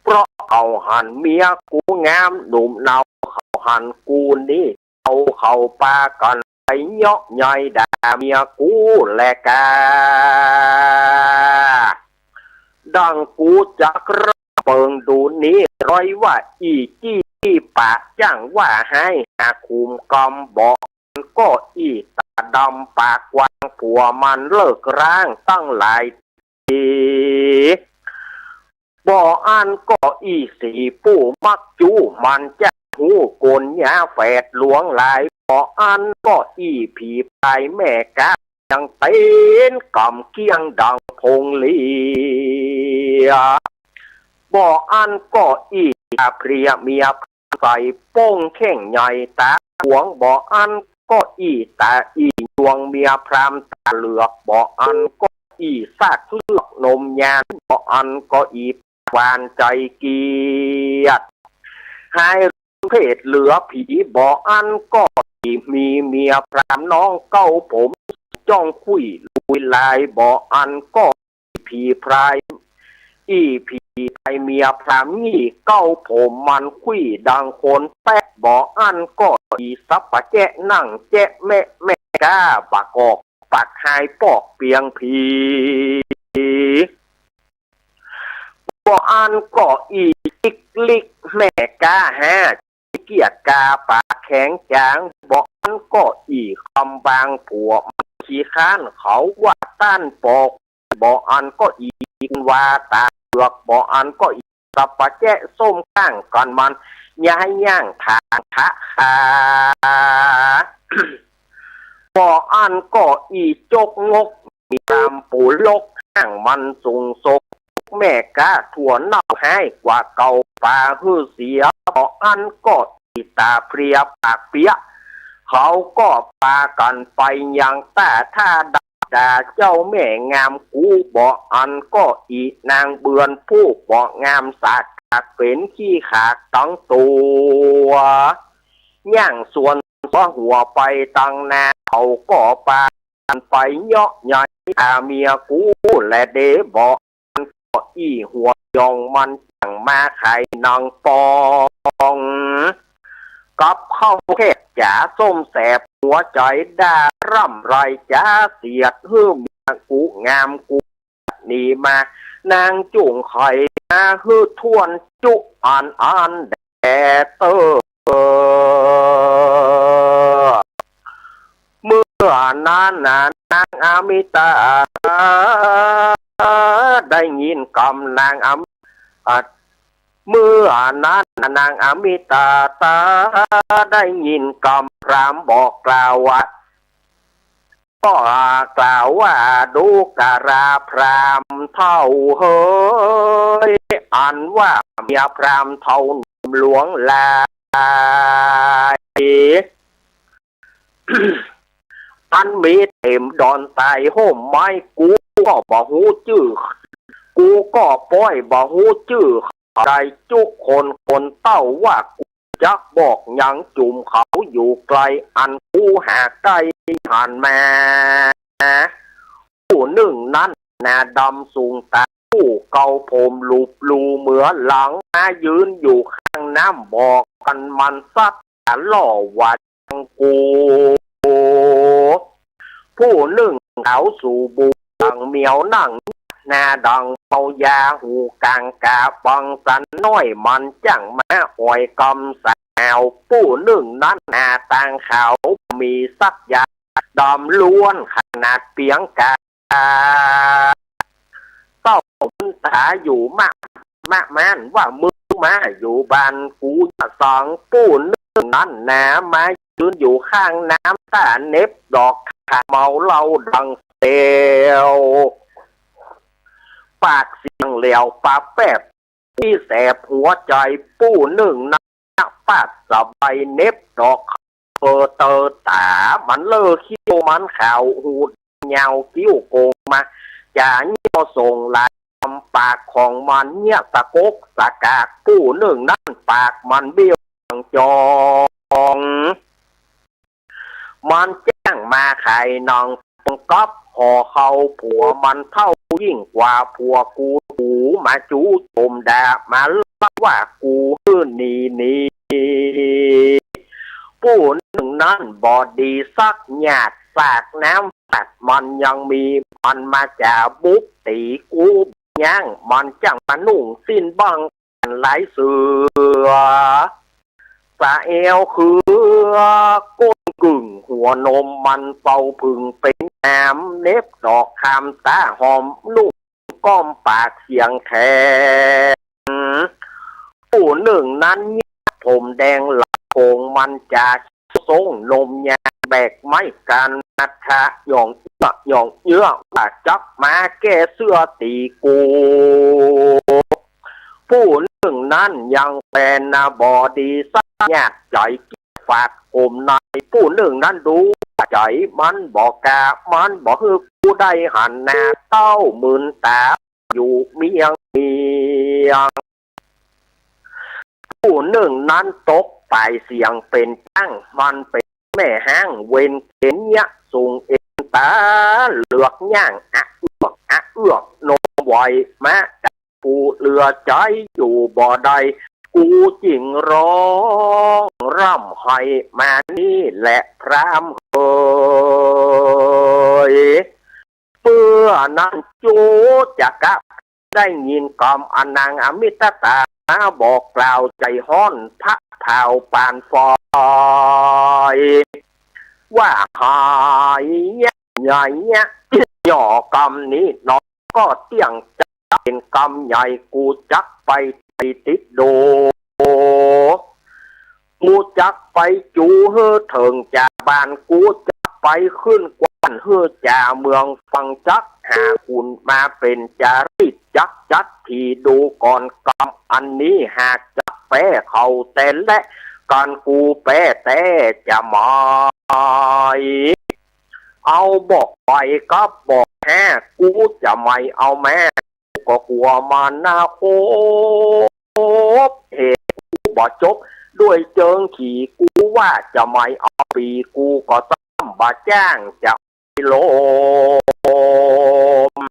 เพราะเอาหันเมียกูงามหนุ่มเนาเขาหันกูนี่เขาปากันไปเยาะใหญ่ด่าเมียกูแลกาดังกูจักเปิงดูนี้ร้อยว่าอีจี้ปากจ้างว่าให้หาคุมกำบอกก็อีตาดำปากกวางผัวมันเลิกร้างตั้งหลายทีบ่อันก็อีสีผู้มักจูมันจะหูโกนยาแฝดหลวงหลายบ่อันก็อีผีพายแม่กายังเต้นกำเกี้ยงดังพงลีบ่อันก็อีเพรียเมียใส่โป้งเข่งใหญ่ตาหวงบ่อันก็อีตาอีดวงเมียพรามตาเหลือกบ่อันก็อีซากเลือกนมยานบ่อันก็อีวานใจเกียดให้เพศเหลือผีบ่อันก็อีมีเมียพรามน้องเก้าผมจ้องคุยลุยลายบ่อันก็ผีพรายอีผีไอเมียพรามงี้เก้าผมมันคุยดังคนแป๊กบ่อันก็อีซับปะแจ๊ะนั่งแจ๊ะแม่ก้าปากกอกปากหายปอกเปียงผีบ่อันก็อีลิกแม่ก้าฮะเกียดกาปากแข็งจางบ่อันก็อีคำบางผัวขี้ค้านเขาว่าต้านปอกบ่อันก็อีว่าตาเลือกบ่อันก็อีสับปะแจ๊ะส้มข้างก่อนมันย้ายย่างทางทะขาบ่อันก็อีจกงกมีตามปูลกห้างมันสูงศกแม่กาถั่วเน่าให้กว่าเก่าป่าหื้อเสียบ่อันก็อีตาเพรียปากเปียเขาก็ปากันไปยังแต่ท่าด่าเจ้าแม่งามกูบ่อันก็อีนางเบือนผู้บ่งามสากเป็นขี้ขาดตั้งตัวย่างส่วนหัวไปตั้งนาเขาก็ปากันไปเยาะใหญ่เมียกูและเดบ่อันก็อีหัวยองมันจังมาไข่นางปองกับเข้าแค่จ๋าส้มแสบหัวใจด่าร่ำไรจ๋าเสียดหื้อเมียกูงามกูนี่มานางจุ่งไข่มาฮื้อทวนจุอ่านแดเตอเมื่อนานนางอามิตาได้ยินคำนางเมื่อนนางอามิตาได้ยินคำพรามบอกกล่าวว่าก็กล่าวว่าดูการาพรามเท่าเฮ้ยอันว่าเมียพรามเท่าหลวงลายอันมีเต็มดอนตายห่มไม้กูก็บ่หูจื้อกูก็ป้อยบ่หูจื้อใจจุกคนเต้าว่ากูจักบอกยังจุ่มเขาอยู่ไกลอันกูหาใกล้หันมาผู้หนึ่งนั้นนาดำสูงตาผู้เกาผมลูเหมือนหลังมายืนอยู่ข้างน้ำบอกกันมันซัดล่อวัดกูผู้หนึ่งเขาสู่บูดังเมียวนั่งนาดังเมายาหูกลางกาฟังสันน้อยมันจังมาอ่อยกำสาวผู้หนึ่งนั้นนาต่างเขามีสักยาดำล้วนขนาดเปียงกาเต้าตาอยู่มากมันว่ามึงมาอยู่บ้านกูสองผู้หนึ่งนั้นนามายืนอยู่ข้างน้ำตาเน็บดอกขาเมาเหล้าดังเตียวปากเสียงเหลวปากแป๊บ ที่แสบหัวใจปู้หนึ่งนะปัดสบายเน็บดอกเปิดเตอตามันเลอคิ้วมันข่าวหูเงากิ้วโกงมาจะเงี้ยส่งลายปากของมันเนี่ยตะกกตะกากปู้หนึ่งนั่นปากมันเบี้ยวจองมันแจ้งมาไข่นองก๊อบห่อเขาผัวมันเท่ายิ่งกว่าผัวกูหูมาจูโจมดามาเล่าว่ากูฮื้อนี่ผู้หนึ่งนั้นบอดีสักหยาดสากน้ำตัดมันยังมีมันมาจากบุกตีกูย่างมันจังมานุ่งสิ้นบ้างหลายเสือสาเอวคือก้นกึ่งหัวนมมันเป่าพึ่งเป็นน้ำเน็บดอกคำตาหอมนุ่งก้อมปากเสียงแข็งผู้หนึ่งนั้นผมแดงหลักโกงมันจะทรงนมยาแบกไม้กันนัทะหย่องเยื่อว่าจับมาแก้เสื้อตีกูผู้หนึ่งนั้นยังเป็นบอดีสักแยกใจฝากอมในผู้หนึ่งนั้นดูใจมันบอกกามันบอกคือกูได้หันหน้าเต้ามืนตาอยู่เมียงผู้หนึ่งนั้นตกไปเสียงเป็นตั้งมันเป็นแม่ห้างเวนเข็นยะสูงเอ็นตาเหลือกย่างเอื้อกนมไหวแม้กูเหลือใจอยู่บ่อใดกูจิงร้องร่ำให้มานี่แหละพรามเอ๋ยเพื่อนั้นจูจะกะได้ยินกอมอนางอมิตตาบอกกล่าวใจห้อนพระเท้าปานฟอยว่าหายใหญ่หย่อกรรมนี้น้องก็เตี้ยงจะเป็นกรรมใหญ่กูจักไปติดโดกูจักไปจูเฮือเถิงจ่าบ้านกูจักไปขึ้นกวนเฮือจ่าเมืองฟังจักหาคุณมาเป็นจารีตจัดที่ดูก่อนกรรมอันนี้หากจักแป้เขาแต่และการกูแป้แต่จะมาเอาบอกไปก็บอกแค่กูจะไม่เอาแม่ก็กลัวมันนะโคบเหตุกูบอกจบด้วยเจิงขี่กูว่าจะไม่เอาปีกูก็ต้องบาจ้างจะโลม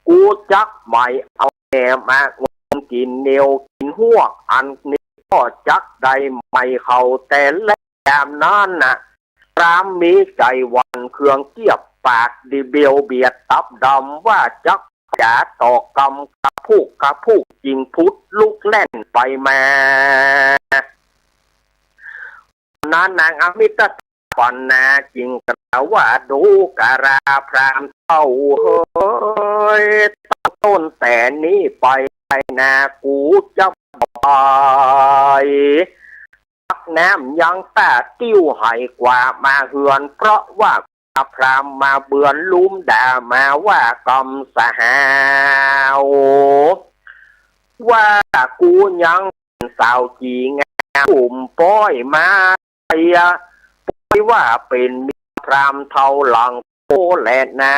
กูจักไม่เอาแม่มางงกินเนียวกินหัวอันนี้ก็จักได้ไม่เขาแต่และยามนั้นน่ะรามมีใจวันเครื่องเกียบปากดิเบียวเบียดตับดำว่าจักจะต่อกรรมกระพุกจริงพุทธลุกแล่นไปมานั้นนางอมิตรปันนาจริงกล่าวว่าดูการาพรามเท่าเฮ้ยต้นแต่นี้ไปนากูจะไปน้ำยังตาติ้วให้กว่ามาเหือนเพราะว่าพรามมาเบือนลุ่มด่ามาว่ากำสหาวว่ากูยังสาวจีงามอุ่มป้อยมาป้อยว่าเป็นมีพรามเท่าหลังโคแลนา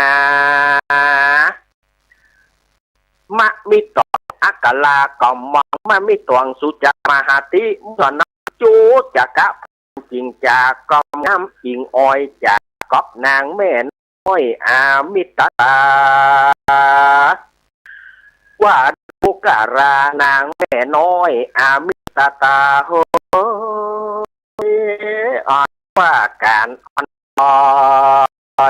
มะมิตองอักลากอมมังมะมิตองสุจามหาติเมื่อนักจูจักะจริงจากกอมน้ำจิงอ้อยจากกอบนางแม่น้อยอามิตตาว่าดูการานางแม่น้อยอามิตตาเฮ้ยอ่านว่าการอันไป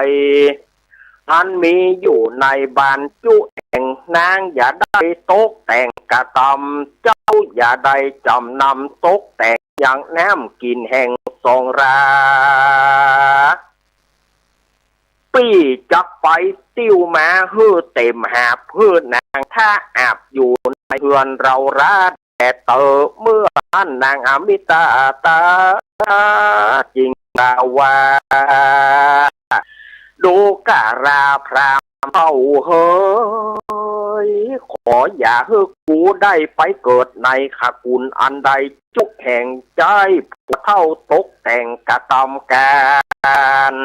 อันมีอยู่ในบ้านจุแห่งนางอย่าได้ตกแต่งกระตำเจ้าอย่าได้จำนำตกแต่งอย่างน้ำกินแห่งทรงราปีจักไปติ้วมาเฮือเต็มหาเพื่อนางท่าอาบอยู่ในเฮือนเราราแต่เตอเมื่อนางอมิตาตาจริงกล่าวว่าดูการาพรามเฮาเฮ้ย ขออย่าให้กูได้ไปเกิดในขกุลอันใดจุกแห่งใจผู้เท่าตกแต่งกระทำการ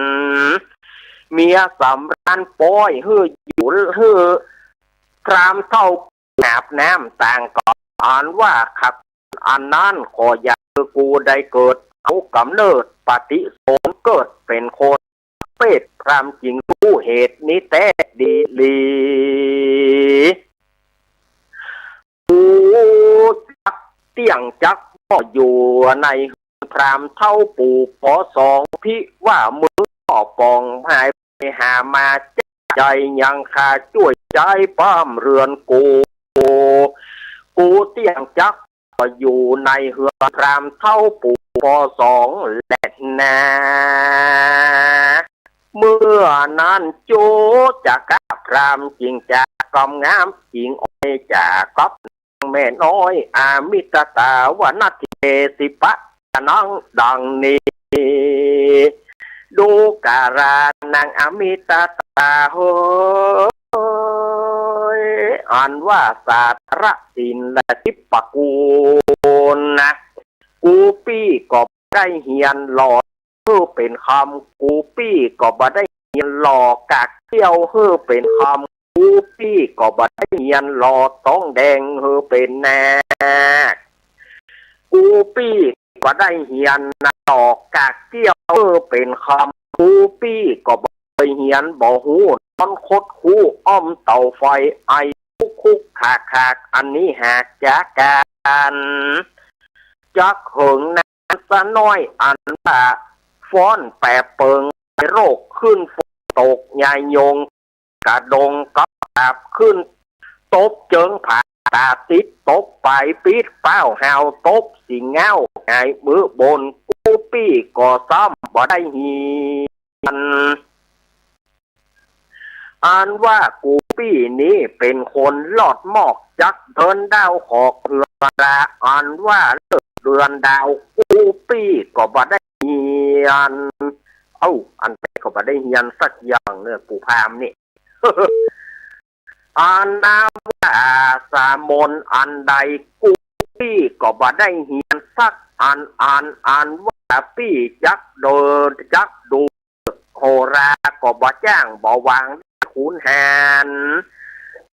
เมียสำราญป้อยเฮืออยู่เฮือพรามเท่าอาบน้ำต่างก่อนอ่านว่าขับอันนั้นขออย่ากูได้เกิดเอากำเนิดปฏิโสนเกิดเป็นคนเป็ดพรามจริงรู้เหตุนี้แต่ดีลีกูจักเตียงจักก็อยู่ในพรามเท่าปู่ปอสองพิว่ามือก็ปองหายไปหามาใจยังขาช่วยใจป้ามเรือนกูเตียงจักก็อยู่ในเฮือนพรามเท่าปู่ปอสองแหละนะเมื่อนั้นโจจะกะพรามจริงจากกำงามจริงอ้อยจากกับแม่น้อยอามิตตาวนาทิเตสิปะนังดังนี้ดูการานางอามิตตาเฮยอ่านว่าศาสตรศิลป์และทิปกูลนะกูปี้ก็ได้เฮียนหล่อเฮือเป็นคำกูปี้ก็บ่ได้เฮียนหล่อกากเที่ยวเฮือเป็นคำกูปี้ก็บ่ได้เฮียนหล่อต้องแดงเฮือเป็นแน่กูปี้ก็ได้เฮียนหล่อกากเที่ยวเฮือเป็นคำกูปี้ก็บ่ได้เฮียนบ่หูนอนคดคู่อ้อมเตาไฟไอคุกขากอันนี้หากจากการจักเหิงนั้นสะน้อยอันว่าฟ้อนแปรเปิงโรคขึ้นฝนตกใหญ่ยงกระดงกับอาบขึ้นตบเจิงผ่าตาติดตบไปปิดเป้าหาวตบสิงเงาไงมือบนกูปี้ก่อซ้ำบ่ได้เฮียนอ่านว่ากูปี้นี้เป็นคนลอดหมอกจักเดินดาวขอกเรือละอ่านว่าเลิกเดือนดาวกูปี้ก็บ่ได้เฮียนอันไปก็บ่ได้เฮียนสักอย่างเนี่ยปู่พามนี่ อ่านนามว่าสามนอันใดกูปี้ก็บ่ได้เฮียนสักอ่านว่าปี้จักเดินจักดูโหราก็บ่จ้างบ่วางขุนแหน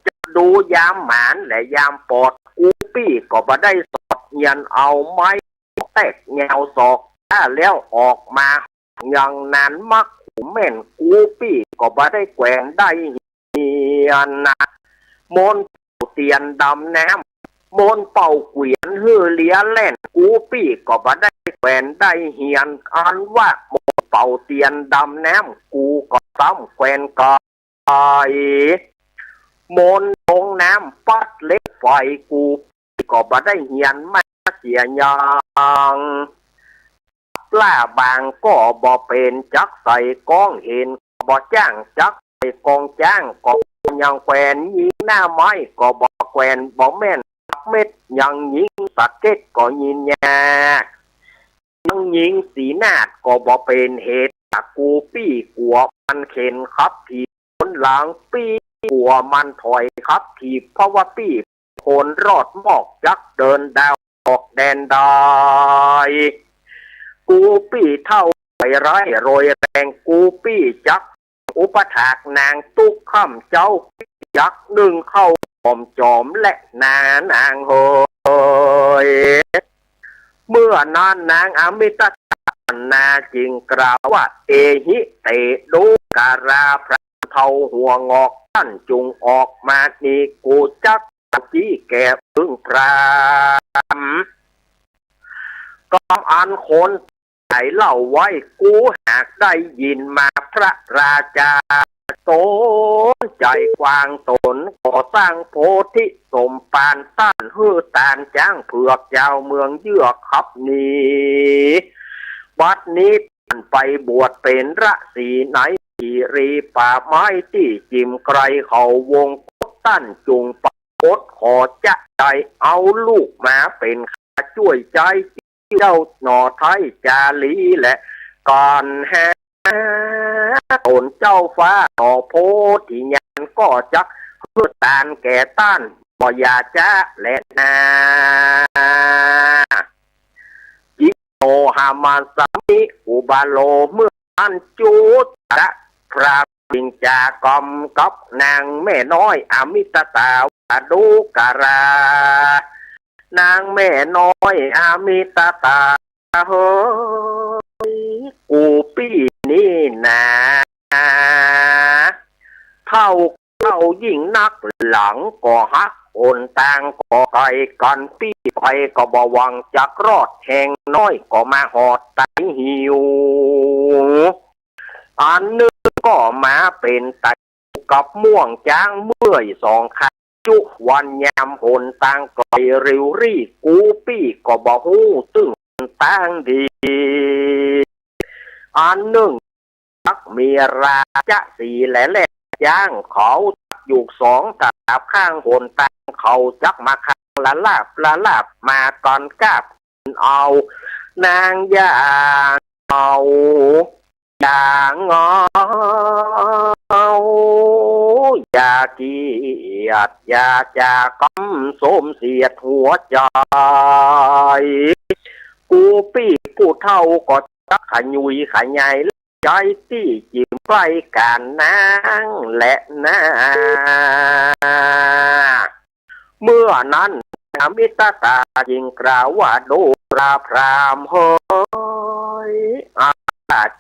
จะดูยามหมานและยามปอดกูปี้ก็บ่ได้สอดเฮียนเอาไม้แตกแงวศอกถ้าแล้วออกมาอย่างนั้นมักหูแม่นกูปี้ก็บ่ได้แกว่งได้เฮียนนะมนเตียนดำน้ำมนเป่าเกวียนฮือเลี้ยแล่นกูปี้ก็บ่ได้แกว่งได้เฮียนอันว่ามนเป่าเตียนดำน้ำกูก็ซ้ำแกว่งกมนลงน้ำปัดเล็กไฟกูก็บ่ได้เฮียนมาเสียยังปลาบางก็บ่เป็นจักใส่กองเห็นบ่จ้างจักใส่กองจ้างก็ยังแขวนยิงหน้าไม้ก็บ่แขวนบ่แม่นเม็ดยังยิงสักเก็ตก็ยินยากยังยิงสีนาดก็บ่เป็นเหตุกูปี้กลัวมันเข็นครับทีคนหลังปี้กลัวมันถอยครับทีเพราะว่าปี้คนรอดหมอกจักเดินดาวออกแดนได้กูปี้เท่าไปร้ายโรยแรงกูปี้จักอุปถากนางตุ๊กข้ามเจ้ายักหนึ่งเข้าหอมจอมและนางเฮยเมื่อนนางอมิตนาจิงกล่าวว่าเอหิเตดูการาพระเทาหัวงอกท่านจุงออกมานี่กูจักจี้แก่พึ่งพรามกำอันคนไหนเล่าไว้กูหากได้ยินมาพระราชาโตใจกว้างตนก่อสร้างโพธิสมปานต้านฮือตานจ้างเผือกเจ้าเมืองเยือกขับนี้บัดนี้ไปบวชเป็นระสีไหนที่รีป่าไม้ที่จิมไกรเขาวงตั้นจุงปกดขอจะใจเอาลูกมาเป็นข้าช่วยใจเจ้าหน่อไทยจาลีและก่อนแฮตนเจ้าฟ้าต่อโพธิญาณก็จัก พื่อตานแก่ต้านบ่อย่าจ้าและนาจิโตหามาสามิอุบาโลเมื่ออันจูตะพระปิงจากอมกับนางแม่น้อยอมิตตาวาดุการานางแม่น้อยอมิตตาเฮ้ยกูปี้นี่นะเท่ายิ่งนักหลังก็ฮักโอนต่างก็ไกลกันปี้ไปก็บ่หวังจักรอดแห่งน้อยก็มาหอดไตหิวอันนึงก็มาเป็นไตกับม่วงจางเมื่อยสองขาจุวันยามโหนต่างก็ริวรี่กูปี้ก็บ่ฮู้ตึงต่างดีอันนึงทักมีราจะสีแหล่ย่างเขาอยู่สองกับข้างโหนต่างเขาจักมาข้างละลาบมาก่อนกาบเอานางย่างเอาอย่างงอย่าเกียดอย่าจากำสมเสียดหัวใจกูปี้กูเท่าก็จักขยุยขยายใจที่จิ้มใกล้กันนางและนาเมื่อนั้นอมิตตาจิงกล่าวว่าดูราพรามเฮ้ย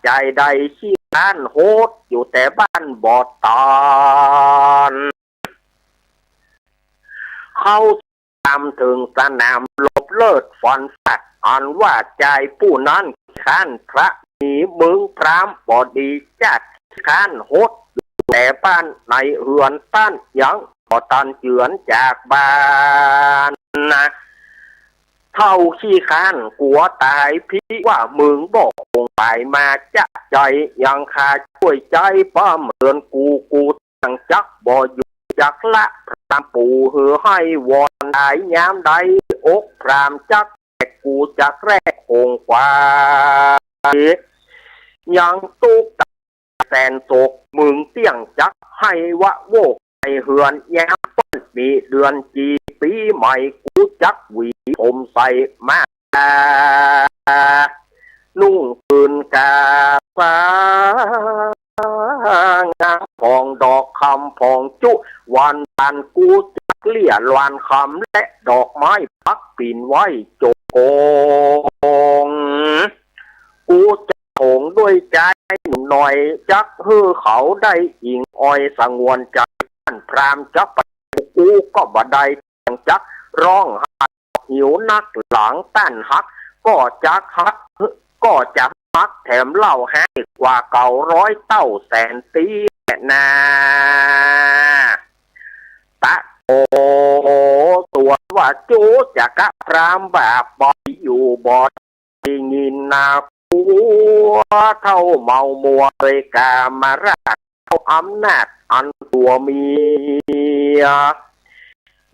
ใจใดชี้ด้านโหดอยู่แต่บ้านบอดตอนเขาตามถึงสนามลบเลิศฟอนฟัดอ่อนว่าใจผู้นั้นข้านพระมีมึงพรามบอดีจัดข้านโหดแต่บ้านในเหือนต้านยังก็ตันเจือนจากบ้านนะเท่าขี้ข้านกัวตายพี่ว่ามึงบอกคงไปมาจะใจยังขาช่วยใจป้าเหมือนกูตั้งจักบ่อยู่จักละพรามปู่เหือให้วอนได้ยามใดอกพรามจักแต่กูจักแรกคงกว่ายังตุกแสนโศกมึงเตี้ยงจักให้วะโวกไอเหือนแย้มต้นมีเดือนจีปีใหม่กูจักหวีผมใส่มานุ่งปืนกาฟ้างามพองดอกคำพองจุวันตันกูจักเลี่ยลวนคำและดอกไม้พักปีนไว้โจโกงกูจะโงด้วยใจหน่อยจักฮือเขาได้อิงอ้อยสงวนใจพรามจักไปกูก็บ่ได้จักร้องหักหิวนักหลังต้านฮักก็จักฮักก็จะฮักแถมเล่าให้กว่าเก่าร้อยเต้าแสนตีนาตะโอตัวว่าจูจะกะพรามแบบบอยอยู่บอดยินนาผัวเท่าเมามัวเลยกามารักเอาอำนาจอันตัวเมีย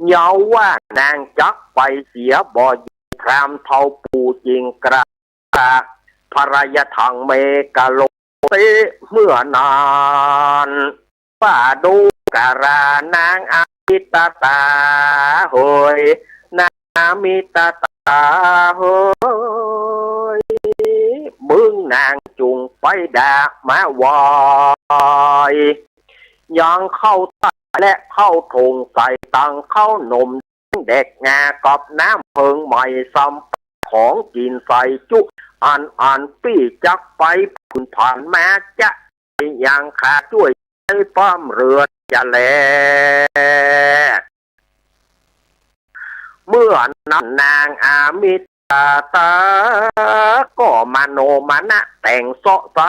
เยาว่านางจักไปเสียบ่อยพรามเท่าปูจริงกระภรยาทางเมกาโลเตเมื่อนานป้าดูการานางอมิตตาเฮยนางอมิตตาเฮยมึงนางจุงไปด่ามาวอยยังเข้าตาและเข้าทงใส่ตังเข้านมเด็กงากับน้ำเพิงใหม่ซ้ำของกินใส่จุอันปี้จักไปผุนผ่านแม้จะยังขาช่วยให้ป้อมเรือจะแลเมื่อนั้นนางอามิตาก็มาโนมานะแต่งเสาะใจ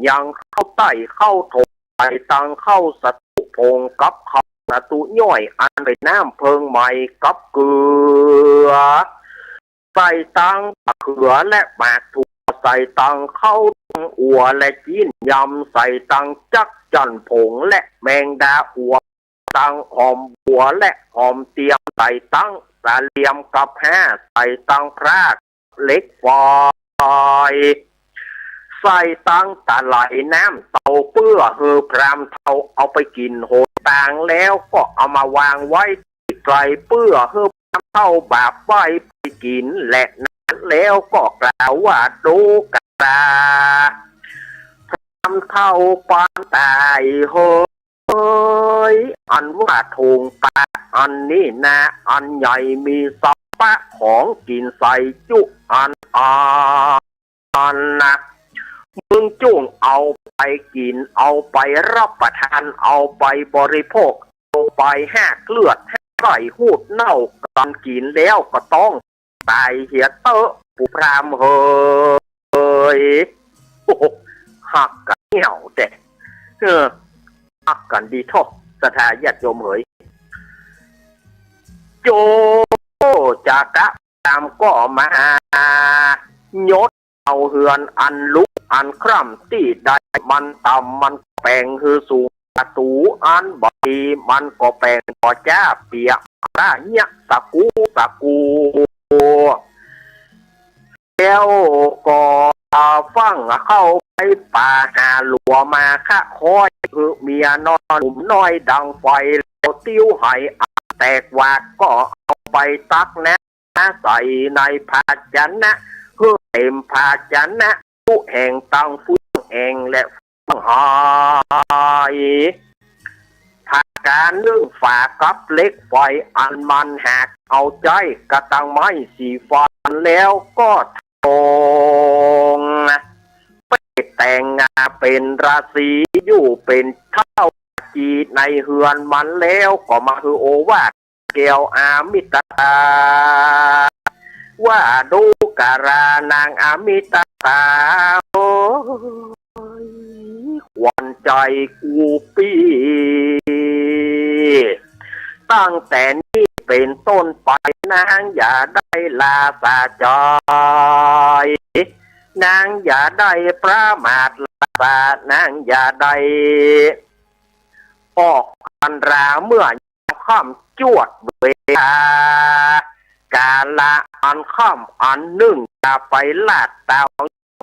ยังเข้าใต้เข้าทงใส่ตังเข้าสตุพงกับเขาสตุย่อยอันเป็นน้ำเพิงใหม่กับเกลือใส่ตังเขือและหมากถั่วใส่ตังเข้าอัวและจีนยำใส่ตังจักจันผงและแมงดาอัวตังหอมบัวและหอมเตียมใส่ตังสาเหลี่ยมกับแห่ใส่ตังพรากเล็กฟอย ใส่ตังตะไหลน้ำเต่าเปื้อเฮือพรามเท่าเอาไปกินโหดต่างแล้วก็เอามาวางไว้ที่ไกลเปื้อเฮือพรามเท่าบาปไว้ไปกินและนั้นแล้วก็กล่าวว่าดูกาพรามเท่าปานตายเฮ้ยอันว่าถุงปลาอันนี้นะอันใหญ่มีสับปะของกินใส่จุอันนะมึงจุ่งเอาไปกินเอาไปรับประทานเอาไปบริโภคเอาไปแหกเลือดให้ไก่หูดเน่ากันกินแล้วก็ต้องตายเหียเตอะปุพรามเฮ้ยโอ้หักกันเหี่ยวแต่หักกันดีทอกสถาญาติโยมเฮ้ยโจจากกะตามก็มายศเอาเฮือนอันลุกอันคร่ำที่ใดมันต่ำมันแปลงคือสูงประตูอันบดีมันก็แปลงก็จ้าเปียกร่าเนี้ยตะกูแล้วก็ฟังเข้าไปป่าหาหลัวมาค่ะคอยคือเมียนอนหนุ่มน้อยดังไฟแล้วติ้วไหแตกวากก็เอาไปตักนะใส่ในภาชนะเพื่อเต็มภาชนะผู้แห่งตังฟุ้งแห่งและฟังหายภาการนึ่งฝากับเล็กไฟอันมันหักเอาใจกระตังไม้สีฟันแล้วก็ทงไปแต่งงานเป็นราศีอยู่เป็นเท่าจีในเฮือนมันแล้วก็มาคือโอวาทเกี่ยวอามิตาว่าดูการานางอามิตาโอ้ยหวันใจกูปีตั้งแต่นี้เป็นต้นไปนางอย่าได้ลาสาจอยนางอย่าได้ประมาทลาสานางอย่าได้ออกอันราเมื่อค่ำจวดเวลากาละอันค่ำอันหนึ่งอย่าไปลาดตา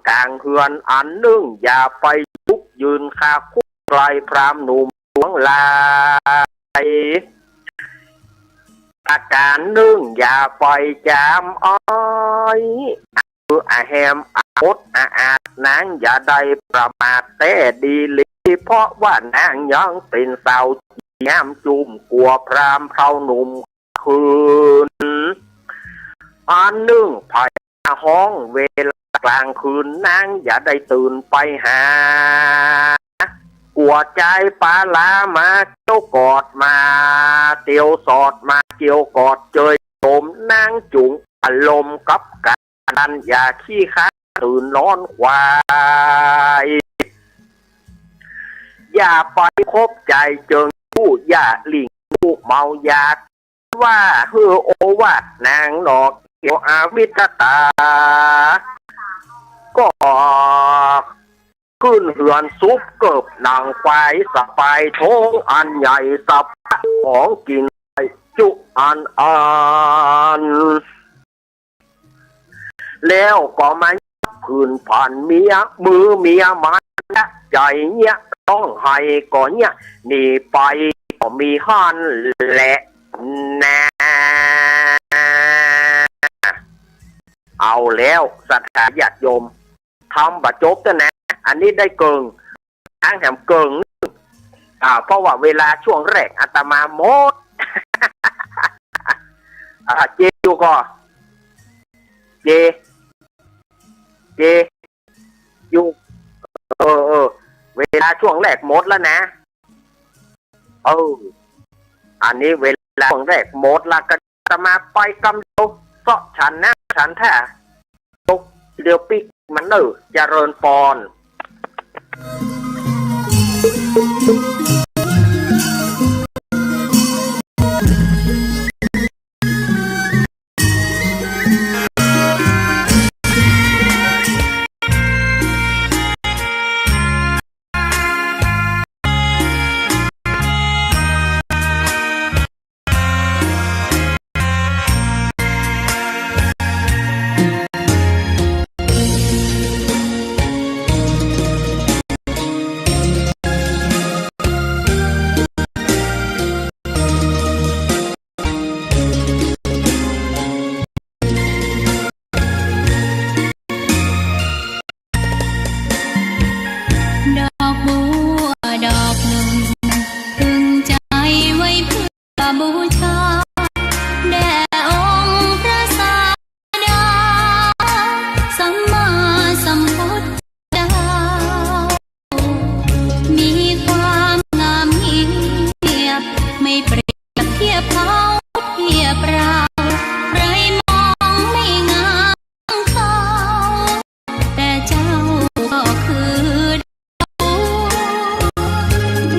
กลางเฮือนอันหนึ่งอย่าไปลุกยืนคาคุกไกลพรามหนุ่มหลวงลายอาการหนึ่งอย่าไปจามอ้อยแฮมอดอาดนางอย่าได้ประมาทแต่ดีเลยเพราะว่านางยังเป็นสาวแย้มจุ่มกลัวพรามเท่าหนุ่มคืนอันหนึ่งภายห้องเวลากลางคืนนางอย่าได้ตื่นไปหากลัวใจปลาลามาเกี่ยวกอดมาเตียวสอดมาเกี่ยวกอดเจยโสมนางจุงอารมณ์กับกันอย่าขี้ค้าตื่นนอนควายอย่าไปคบใจเจิงผู้อย่าหลิงผู้เมายาว่าเฮือโอวาทนางนอกเกี่ยวอาวิตตาก็ขึ้นเหือนซุปเกิบนางควายสะปายท้องอันใหญ่สับของกินจุอันแล้วก็มาคืนผ่านเมียมือเมียมาใจเนี่ยต้องให้ก่อนเนี่ยหนีไปก็มีหันแหละนะเอาแล้วศรัทธาญาติโยมทำบัตรจบนะอันนี้ได้เกิงทางแถมเกิงเพราะว่าเวลาช่วงแรกอาตมาหมดเจอยู่ก็เจอยู่เวลาช่วงแรกหมดแล้วนะอันนี้เวลาช่วงแรกหมดแล้วก็จะมาไปกำโตเสาะฉันนะฉันแท้เดี๋ยวปิกมันเจริญปอน บูชาแด่องค์พระศาสดาสัมมาสัมพุทธเจ้ามีความงามเงียบไม่เปรียบเทียบเขาเทียบเราใครมองไม่งามเขาแต่เจ้าก็คือ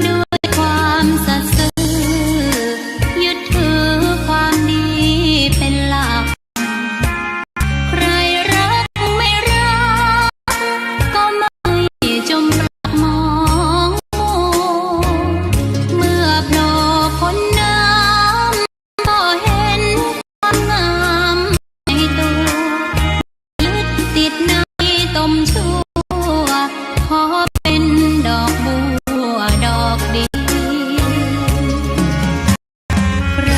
ด้วยความสัตย์ซื่อยึดถือความดีเป็นหลักใครรักไม่รักก็ไม่จมปลักมองเมื่อโผล่พ้นน้ำก็เห็นความงามในตัวยึดติดในตมชั่วขอเป็นดอกบัวดอกดี ใคร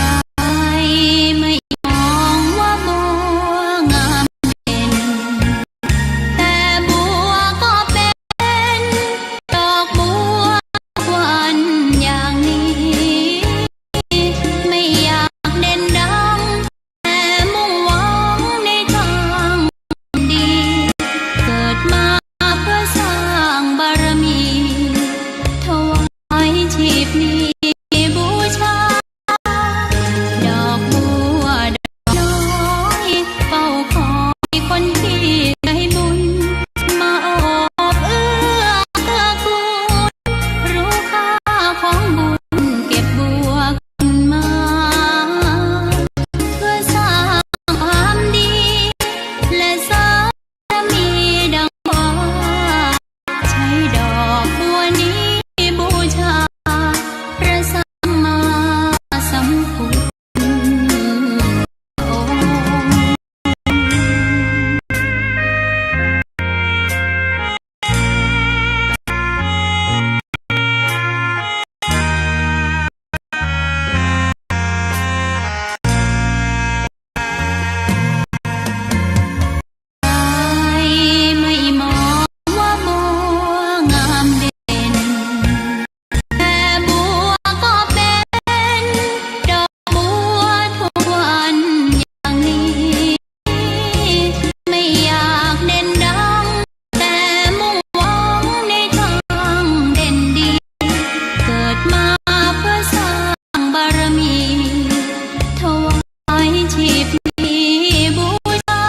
ไม่มองว่าบัวงามเด่นแต่บัวก็เป็นดอกบัวทุกวันอย่างนี้ไม่อยากเด่นดังแต่มุ่งหวังในทางดีเกิดมาเพื่อสร้างบารมีถวายชีพนี้บูชา ดอกบัวดอกน้อยเฝ้าคอยคนที่ใจบุญมาโอบเอื้อกูลรู้ค่าของบุญเก็บบัวขึ้นมาเพื่อสร้างความดีและสร้างบารมีดังว่าใช้ดอกบัวนี้บูชาพระสัมมาสัมพุทธ ใครไม่มองว่าบัวงามเด่นแต่บัวก็เป็นดอกบัวทุกวันอย่างนี้ไม่อยากเด่นดังแต่มุ่งหวังในทางเด่นดีเกิดมาเพื่อสร้างบารมีถวายชีพนี้บูชา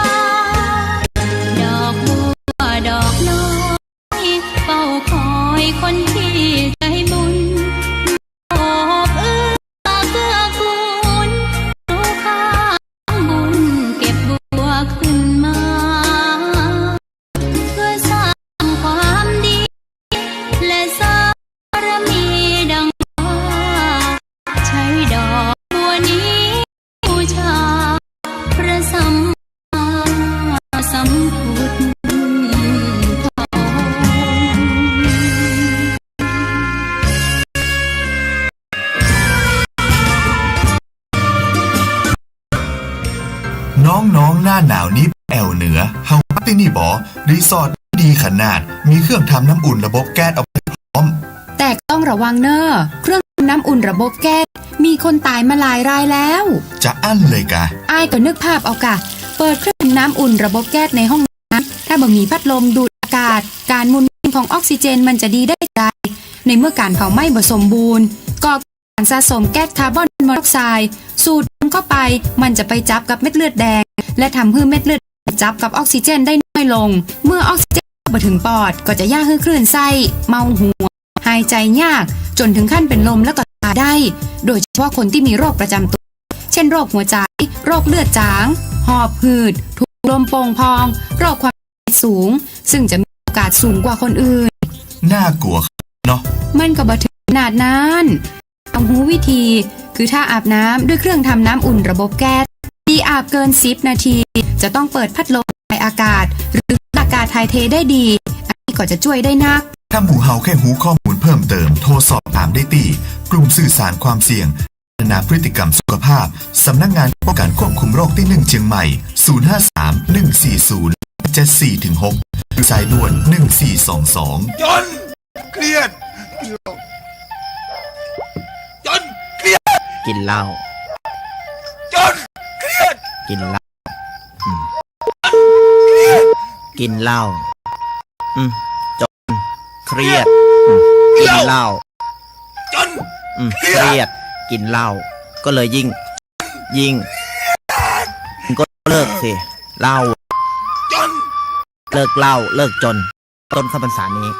ดอกบัวดอกน้อยเฝ้าคอยคนที่ใจบุญโอบเอื้อกูลรู้ค่าของบุญเก็บบัวขึ้นมาเพื่อสร้างความดีและสร้างบารมีดังว่าใช้ดอกบัวนี้บูชาพระสัมมาสัมพุทธพระองค์ น้องๆหน้าหนาวนี้แอวเหนือเฮาพักที่นี่บ่รีสอร์ทดีขนาดมีเครื่องทำน้ำอุ่นระบบแก๊สเอาไว้พร้อม แต่ต้องระวังเนอะเครื่องทำน้ำอุ่นระบบแก๊สมีคนตายมาหลายรายแล้ว จะอั้นเลยกะ อ้ายก็นึกภาพเอากะ เปิดเครื่องทำน้ำอุ่นระบบแก๊สในห้องน้ำถ้าบ่มีพัดลมดูดอากาศ การหมุนเวียนของออกซิเจนมันจะดีได้ใจในเมื่อการเผาไหม้บ่สมบูรณ์ก็การสะสมแก๊สคาร์บอนมอนอกไซด์สูดเข้าไปมันจะไปจับกับเม็ดเลือดแดง และทำให้เม็ดเลือดจับกับออกซิเจนได้น้อยลง เมื่อออกซิเจนมาถึงปอดก็จะย่าให้คลื่นไส้เมาหัว หายใจยากจนถึงขั้นเป็นลมและก็ตายได้ โดยเฉพาะคนที่มีโรคประจำตัว เช่นโรคหัวใจ โรคเลือดจาง หอบหืดถุงลมโป่งพอง โรคความดันสูง ซึ่งจะมีโอกาสสูงกว่าคนอื่น น่ากลัวเนาะ มันก็บ่ถึงขนาดนั้นเอาหูวิธี คือถ้าอาบน้ำด้วยเครื่องทำน้ำอุ่นระบบแก๊สดีอาบเกิน10 นาที จะต้องเปิดพัดลมถ่ายอากาศ หรืออากาศถ่ายเทได้ดี อันนี้ก็จะช่วยได้นัก ถ้าหมู่เฮาแค่หูข้อมูลเพิ่มเติมโทรสอบถามได้ที่กลุ่มสื่อสารความเสี่ยงพัฒนาพฤติกรรมสุขภาพสำนักงานป้องกันควบคุมโรคที่1เชียงใหม่053-140-74-6หรือสายด่วน1422จนเครียดจนเครียด กินเหล้าจนเครียดกินเหล้ากินเหล้าจนเครียดกินเหล้าจนเครียดกินเหล้าก็เลยยิ่งก็เลิกสิเหล้าจนเลิกเหล้าเลิกจนต้นคำพรรษานี้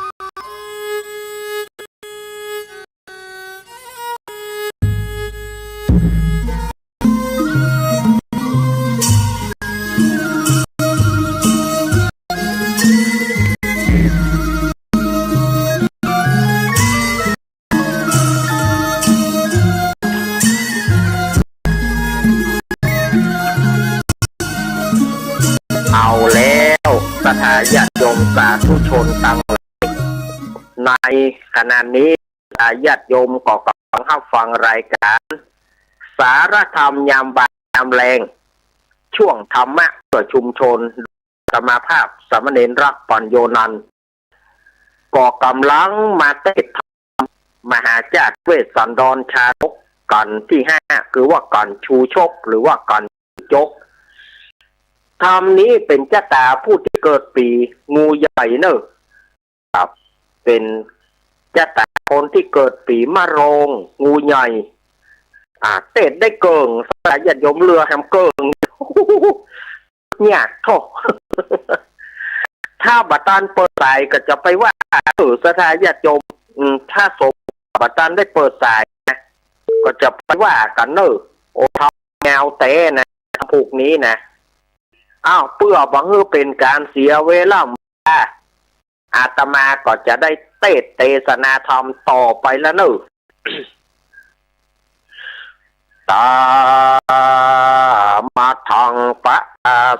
เอาแล้วสถาญาติโยมสาธุชนตั้งในขณะนี้ญาติโยมก็กำลังรับฟังรายการสารธรรมยามบ่ายยามแรงช่วงธรรมะเพื่อชุมชนสมาภาพสามเณรรักปัญโยนันท์ก็กำลังมาเทศธรรมมหาจารย์เวสสันดรชาดกกันที่5คือว่ากันชูชกหรือว่ากันจกธรรมนี้เป็นชะตาผู้ที่เกิดปีงูใหญ่เนอะครับเป็นชะตาคนที่เกิดปีมะโรงงูใหญ่เตะได้เกิงสายญาติโยมเรือแฮมเกิงเนี่ยโทษถ้าบัตันเปิดสายก็จะไปว่าสถาญาติโยมถ้าสมบัตันได้เปิดสายนะก็จะไปว่ากันเนอะโอ้ทำแนวเตะนะพวกนี้นะเพื่อบังเอิญเป็นการเสียเวลาอาตมาก็จะได้เทศนาธรรมต่อไปแล้วเนอะตามาทางปะ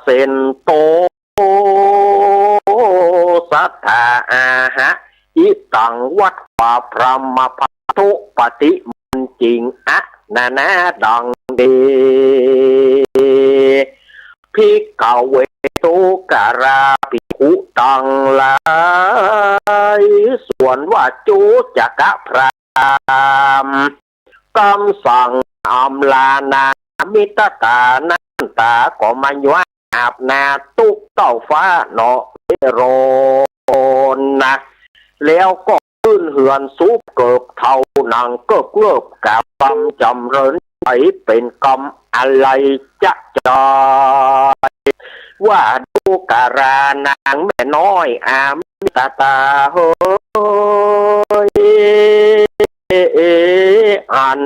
เซนโตสัทธาหะอิตังวัดป่าพระมพัทุปฏิมันจริงนาดังเดพิกขเวตุการาภิกขุตังหลายส่วนว่าจูจักพรามคำสั่งอำลานามิตตานันตาก็มายวาอาบนาตุกเต้าฟ้าเนาะโรนะแล้วก็ขึ้นเหือนซุปเกิบเท่านังเกิบกับกำจำเริญไปเป็นกำอะไรจะจอยว่าดูการานางแม่น้อยอามิตตาเฮ้ยอัน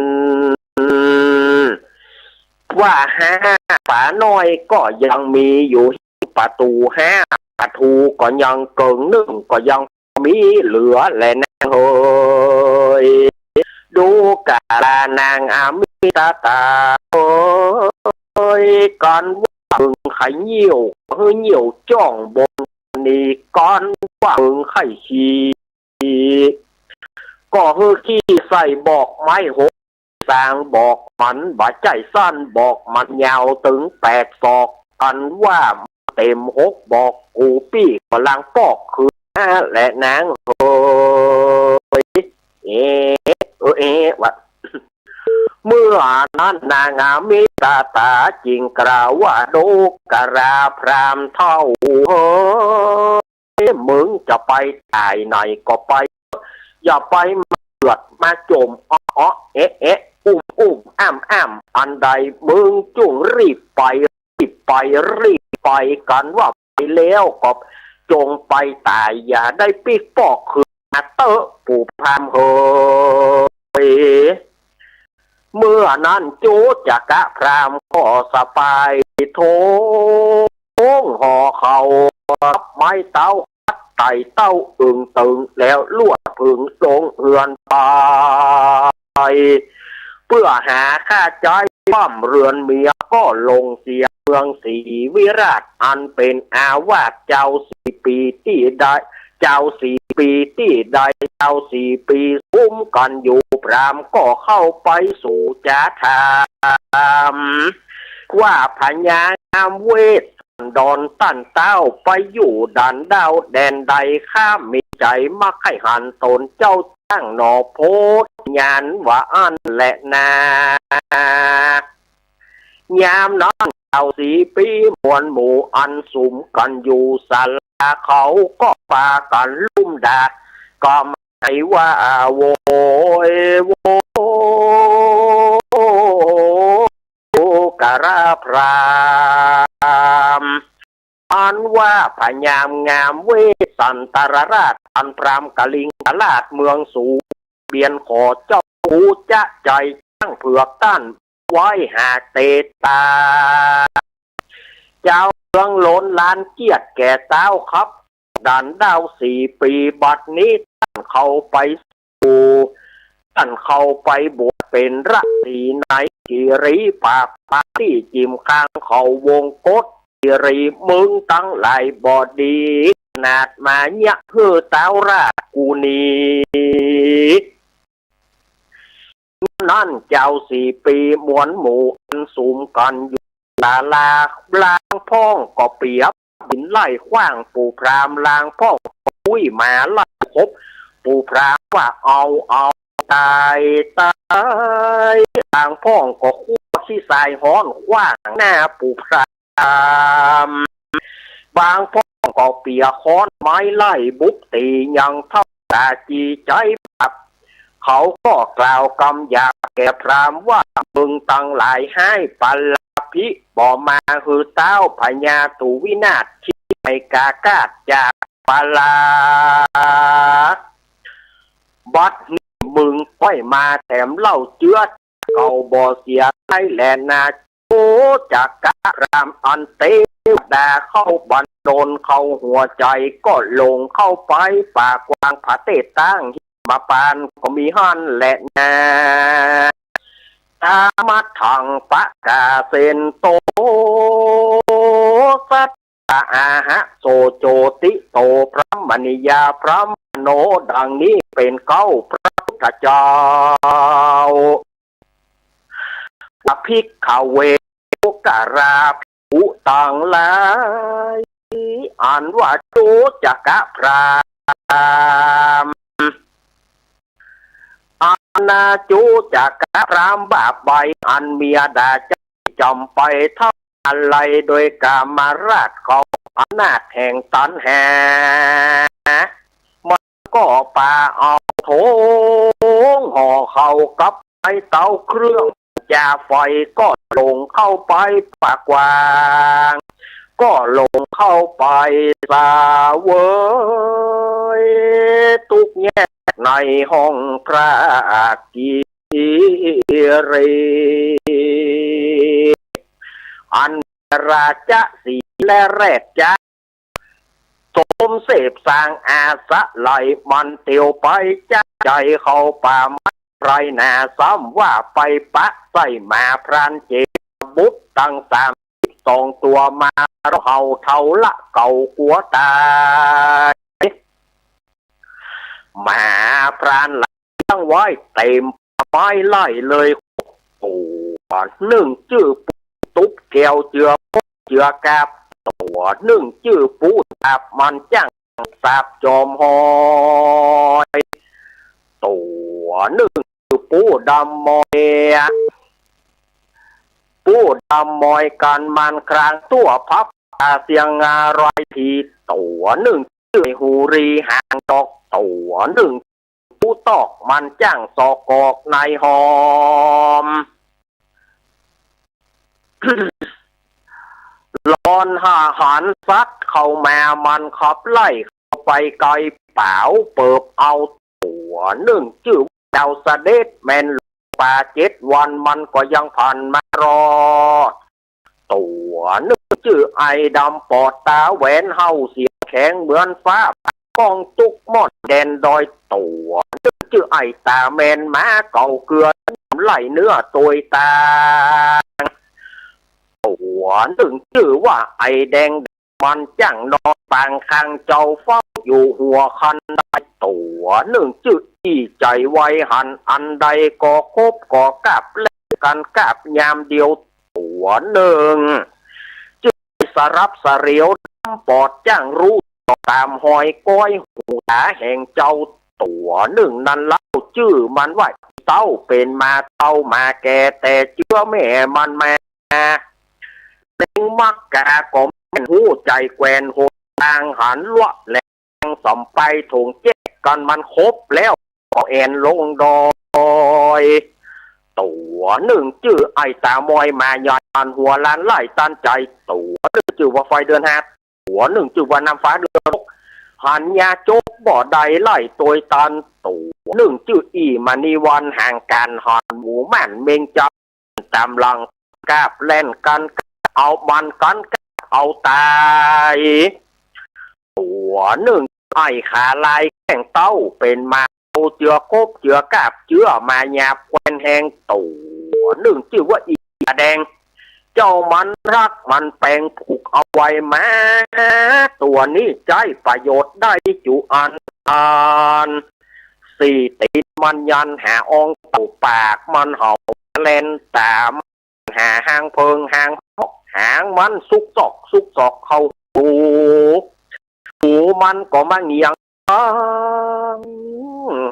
ว่าป่าน้อยก็ยังมีอยู่ประตูประตูก็ยังเกิงนึ่งก็ยังมีเหลือแหละนะเฮ้ยดูการานางอามิตตาเฮ้ยก่อนว่ามึงไข่เหี่ยวจ้องบนนี่ก่อนว่ามึงไข่ขี้ก็ขี้ใส่บอกไม้หกสร้างบอกมันบาดใจสั้นบอกมันยาวถึง8 ศอกกันว่าเต็ม6บอกกูปี้กำลังปอกคือและนางโอ้ยว่าเมื่อนั้นนางามิตาตาจริงกล่าวว่าดูกราพรามเท่าเฮ้ยมึงจะไปตายไหนก็ไปอย่าไปมาเกิดมาจมอุ้มอ้ำอันใดมึงจุ่งรีบไปกันว่าไปแล้วก็จงไปตายอย่าได้ปีกปอกคือเตอะปู่พามเฮยเมื่อนั้นโจจักะพรามก็สบายโถงห่อเขาไม้เต้าไต่เต้าตึงแล้วลวดพึงลงเฮือนไปเพื่อหาค่าใจป้อมเรือนเมียก็ลงเสียเมืองศรีวิราชอันเป็นอาวาสเจ้า4 ปีที่ได้เจ้า4 ปีที่ได้เจ้า4 ปีคุ้มกันอยู่พรามก็เข้าไปสู่จาถามว่าพญางามเวทดอนตั้นเต้าไปอยู่ดันดาวแดนใดข้ามมีใจมักให้หันตนเจ้าตั้งหนอโพธญาณว่าอันและนา ยามนั้นเจ้าสีปีมวลหมู่อันสุมกันอยู่ศาลาเขาก็พากันลุ่มด่าก็ไม่ว่าโวยโวกราพรามอันว่าพญามงามเวสันตรราชอันพรามกลิงกลาดเมืองสูเบียนขอเจ้าหูจะใจตั้งเผือกตั้นไว้หาเตตาเจ้าเมืองโลนลานเกียรติแก่เต้าครับดันดาว4 ปีบัดนี้ท่านเข้าไปสู่ท่านเข้าไปบวชเป็นรัตีไหนกิริปากปาที่จิมข้างเขาวงกฏกิริมึงตั้งหลายบอดีนาดมาเนี่ยเพื่อเต้าราชกูนีนั่นเจ้า4 ปีมวนหมู่อันสูมกันอยู่ลาลาลางพ่องก็เปียบบินไล่ขว้างปู่พรามลางพ่องอุ้ยมาไล่คบปู่พรามว่าเอาตายลางพ่องก็คู่ที่สายฮ้อนขว้างหน้าปู่พรามบางพ่องก็เปียค้อนไม้ไล่บุกตียังเท่าตาจีใจปับเขาก็กล่าวกำหยาบแก่พรามว่ามึงตั้งหลายให้ปัลลพิบ่มาหือเต้าพญาตุวินาศที่ไม่กากาดจากปลาบัดนี้มึงปล่อยมาแถมเล่าเจือเก่าบ่เสียไทยแลนนาโอจากกะรามอันเตดาเข้าบันโดนเข้าหัวใจก็ลงเข้าไปปากวางผาเตตั้งมาปานก็มีหันแหละนาตามาทังปะกาเซนโตสัตตาหะโสโจติโตพระมณียาพระมโนดังนี้เป็นเก้าพระพุทธเจ้าอภิกขเวกราภูตังหลายอันว่าโจจักพรามอาณาจูจากกะพรามบาปใบอันเมียดาจะจำไปเท่าอะไรโดยกามาราชเขาอำนาจแห่งตันแห่มันก็ป่าเอาโถงห่อเขากับไอเตาเครื่องจ่าไฟก็ลงเข้าไปปากกวางก็ลงเข้าไปสาเวยทุกแง่ในห้องพระกิรีอันราชสีและแรกจะสมเสพสร้างอาสะไหลมันเตียวไปจะใจเขาป่าไม้ไรนาซ้ำว่าไปปะใส่มาพรานเจบุตรตั้ง32 ตัวมาเราเฮาเท่าละเก่ากัวตายมาพรานหลังตั้งไว้เต็มไม้ไล่เลยตัวหนึ่งชื่อปูตุ๊บแก้วเจือแกบตัวหนึ่งชื่อปูตับมันจังสาบจอมหอยตัวหนึ่งชื่อปูดำมอยปูดำมอยกันมันกลางตัวพับเสียงอะไรทีตัวหนึ่งชื่อหูรีหางดอกตัวหนึ่งผู้ตอกมันจ้างสอกอกในหอม ลอนหันซัดเข้ามามันขับไล่เข้าไปไกลเปล่าเปิบเอาตัวหนึ่งชื่อเจ้าเสด็จแมนป่า7 วันมันก็ยังผ่านมารอดตัวหนึ่งชื่อไอดำปอดตาแหวนเฮาเสียแข็งเหมือนฟ้ากองตุกมอดแดนดอยตัวชื่อไอตาแมนม้าเก่าเกลือไหลเนื้อตัวตาตัวหนึ่งชื่อว่าไอแดงมันจ้างนอนปางคางเจ้าเฝ้าอยู่หัวคันได้ตัวหนึ่งชื่อที่ใจไวหันอันใดก็คบก็กลับเล่นกันกลับยามเดียวตัวหนึ่งชื่อสรับสเรียวปอดจ้างรู้ตามหอยก้อยหูตาแห่งเจ้าตัวหนึ่งนั้นเล่าชื่อมันว่าเต้าเป็นมาเต้ามาแก่แต่เชื่อแม่มันมา มักกะก็แม่นหูใจแกวนโหทางหันละแหลงสมไปถงเจ๊กกันมันครบแล้วก็แอนลงดอยตัวหนึ่งชื่อไอตามอยมาหยาดหัวล้านไล่ตันใจตัวหนึ่งชื่อว่าไฟเดือน5ตัวหนึ่งชื่อว่าน้ำฟ้าเดือน6หันยาโจกบ่อใดไล่ตัวตันตัวหนึ่งชื่ออีมานีวันห่างการหันหมูแม่นเมงจับตามหลังกาบเล่นกันเอามันกันเอาตายตัวหนึ่งไอขาลายแข่งเต้าเป็นมาเจือกบเจือกาบเจือมาหยาบแควนแหงตัวหนึ่งชื่อว่าอีแดงเจ้ามันรักมันแปลงผูกเอาไว้มาตัวนี้ใจประโยชน์ได้จุอันสี่ตีนมันยันหาองเต่าปากมันเห่าเล่นตามหาหางเพิงหางหางมันซุกซอกเข้าหูมันก็มาเงียง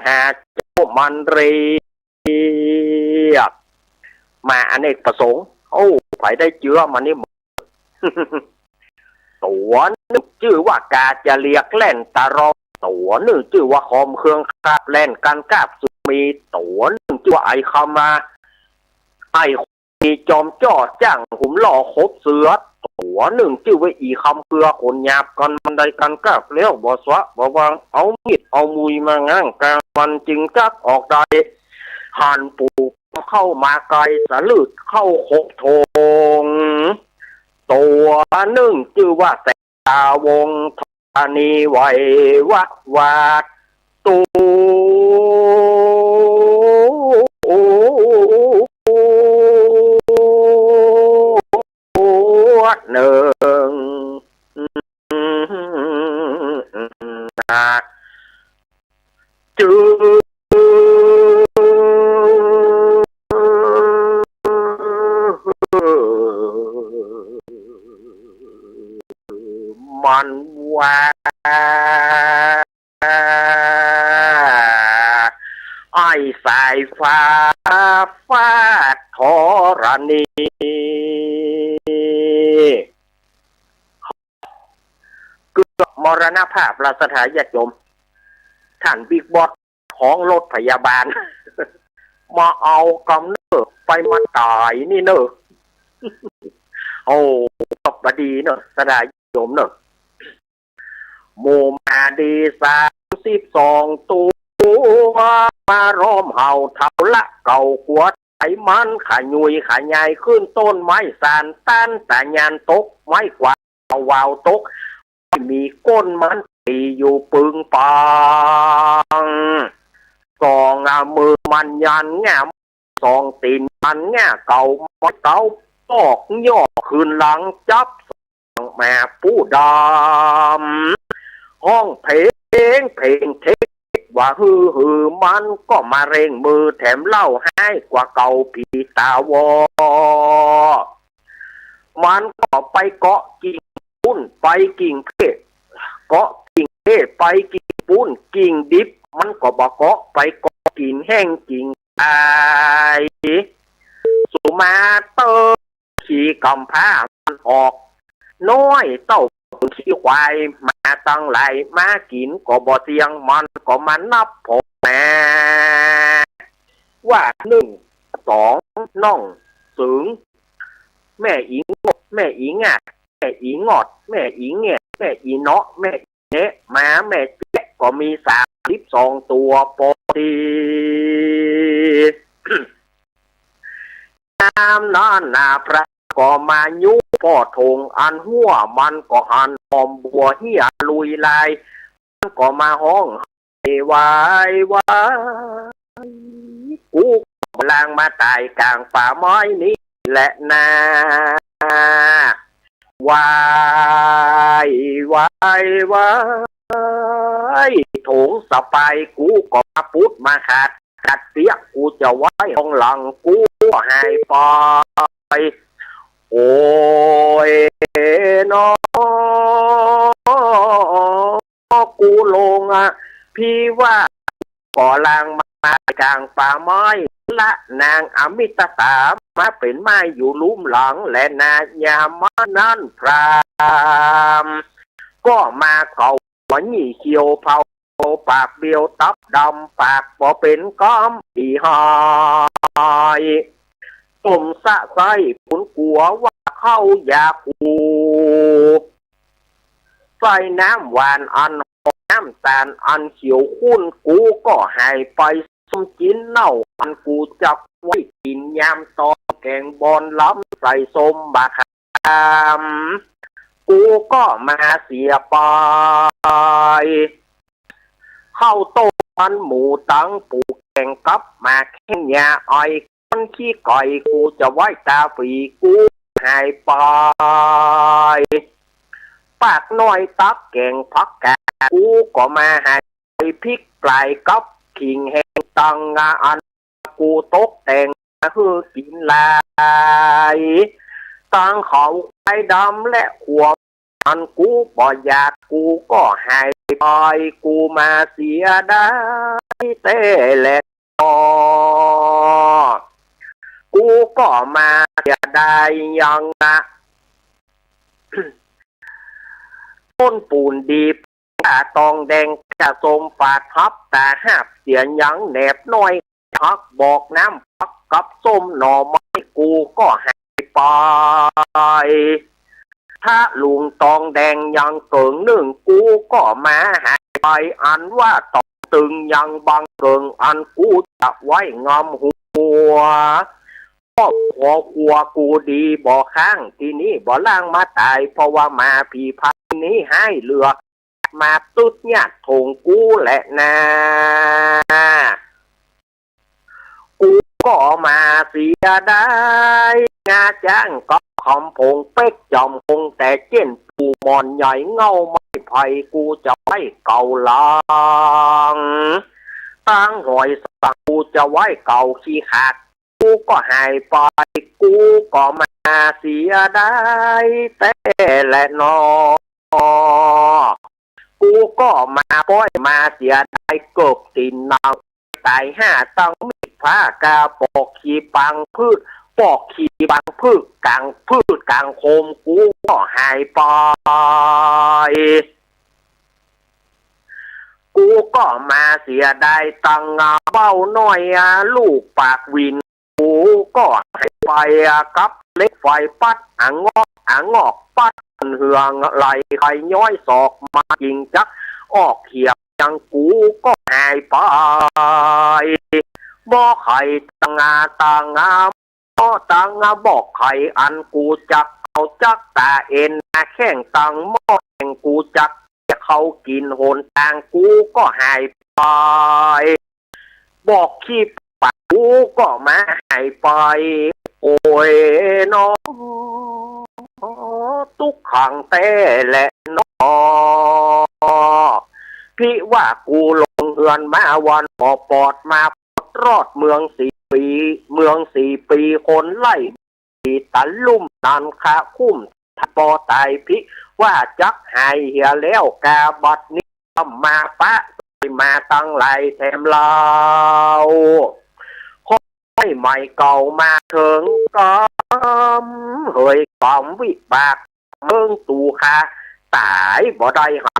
หาเจ้ามันเรียบมาอเนกประสงค์โอ้ไผได้เจือมันนี่ ตัวนึกชื่อว่ากาจะเรียกเล่นตารองตัวนึกชื่อว่าคอมเครื่องคาบเล่นกันกาบสุมีตัวนึกชื่อว่าไอคามาไอมีจอมจ่อจ้างหุ่มหล่อคบเสือตัวหนึ่งชื่อว่าอีคำเกลือคนหยาบกันมันได้กันกาบแล้วบ่สวะบ่วางเอามีดเอามุยมาง้างกลางมันจึงจักออกได้หันปูเข้ามาไกลสะลืดเข้าโคกทงตัวหนึ่งชื่อว่าแสตาวงธานีไหววาดตัวหนึ่งจือมันว่าไอ้สายฟ้าฟาดธรณีเกือบมรณภาพราชทายาทโยมท่านบิ๊กบอสของรถพยาบาล มาเอากำเนิดไปมาตายนี่เนอะ โอ้บดีเนอะสดายโยมเนอะโมมาดี32ตัวมาร้อมเห่าเท่าละเก่าขวดไอ้มันขายุยขาใหญ่ขึ้นต้นไม้สานต้านแต่ยานตกไม้กวาดเอาวาวตกมีก้นมันตีอยู่ปึงปังสองมือมันยันแง่สองตีนมันแง่เก่ามาเก่าปอกย่อคืนหลังจับแม่ผู้ดำห้องเพลงเทคว่าฮือมันก็มาเร่งมือแถมเล่าให้กว่าเก่าผีตาวอมันก็ไปเกาะกิ่งปุ้นไปกิ่งเพศเกาะกิ่งเพศไปกิ่งปุ้นกิ่งดิบมันก็บอกเกาะไปเกาะกิ่งแห้งกิ่งตายสุมาเตอร์ขี่กำผ้ามันออกน้อยเต้าขี้ควายมาตั้งไหลมากินก็บ่เสียงมันก็มานับผมแม่ว่า1 2น้องสึงแม่อีงดแม่อีงะแม่อีงอดแม่อีแงะแม่อีเนาะแม่เนะมาแม่แจ๊กก็มี32ตัวปกติน้ำนอนนาพระก็มายุพ่อทงอันหัวมันก็หันหอมบัวเหี่ยลุยลายมันก็มาห้องวกูลางมาตายกลางป่าไม้นี้แหละนาวายถงสบายกูก็มาพุดมาขาดกัดเสียกูจะไว้ห้องหลังกูหายไปโอ้ยน้อกูลงพี่ว่าก่อลางมา มากลางป่าไม้ละนางอมิตตามาเป็นไม้อยู่ลุ่มหลังและนายามานั้นพรามก็มาเขาหัวหนีเขียวเผาปากเบี้ยวตับดำปากบ่เป็นก้อมดีหอยผมสะไส้ผลกลัวว่าเข้าอยากหูใส่น้ำหวานอันน้ำตาลอันเขียวขุ่นกูก็หายไปสมจินเน่าอันกูจับไว้กินยามตอนแกงบอนล้ำใส่ส้มบาคามกูก็มาเสียไปเข้าต้มมันหมูตังปูแกงกับมาแข่งยาอ้อยคนขี้ก่อยกูจะไว้ตาฝีกูหายไปปากน้อยตักแกงพักกากูก็มาหายไปพริกปลายกับขิงแห้งตังงาอันกูตกแต่งคือกินลายตังเขาไข่ดำและขวบอันกูบ่อยากกูก็หายไปกูมาเสียได้เต้แหละกูก็มาเสียได้ยังนะต้นปูนดีตาตองแดงกระสมฝาดทับตาหับเสียยังแหนบน้อยพักบอกน้ำพักกับส้มหน่อไม้กูก็หายไปถ้าลุงตองแดงยังเกิงหนึ่งกูก็มาหายไปอันว่าตองตึงยังบังเกิงอันกูจะไว้งอมหัวหัวขัวกูดีบ่ข้างที่นี่บ่ล่างมาตายเพราะว่ามาผีพันนี้ให้เลือกมาตุ๊ดเนี่ยถงกูแหละนะกูก็มาเสียได้งาจ้างก็คำพงเป็กจอมคงแต่เจ้นปูมอนใหญ่เงาไม่ไผ่กูจะไว้เก่าลังตั้งหอยสังกูจะไว้เก่าขี้ขาดกูก็หายไปกูก็มาเสียได้แต่แหละนอกูก็มาป้อยมาเสียได้เกือบตีนนางตายห้าตั้งมีผ้ากาปอกขี้ปังพืชปอกขี้ปังพืชกลางโคมกูก็หายไปกูก็มาเสียได้ตังเบ้าน้อยลูกปากวินกูก็หายไปกับเล็กไฟปัดงอกปัดเหืองไหลไข่ย้อยศอกมาจริงจักออกเขียบยังกูก็หายไปบ่ไข่ตังบอกไข่อันกูจักเอาจักตาเอ็นแข้งตังหม้อแข่งกูจักเขากินโหนทางกูก็หายไปบอกขี้ปากกูก็มาหายไปโอ้ยน้องทุกขังแต่แหละน้องพี่ว่ากูลงเฮือนมาวันปอดมารอดเมืองสี่ปีคนไล่ตะลุ่มนันคาคุ้มปอตายพี่ว่าจักหายเหียแล้วกาบัดนี้มาปะมาตั้งไหลแถมเราค่อยใหม่เก่ามาถึงก็เฮยกล่อมวิบากเมืองตูคาตายบ่ได้หา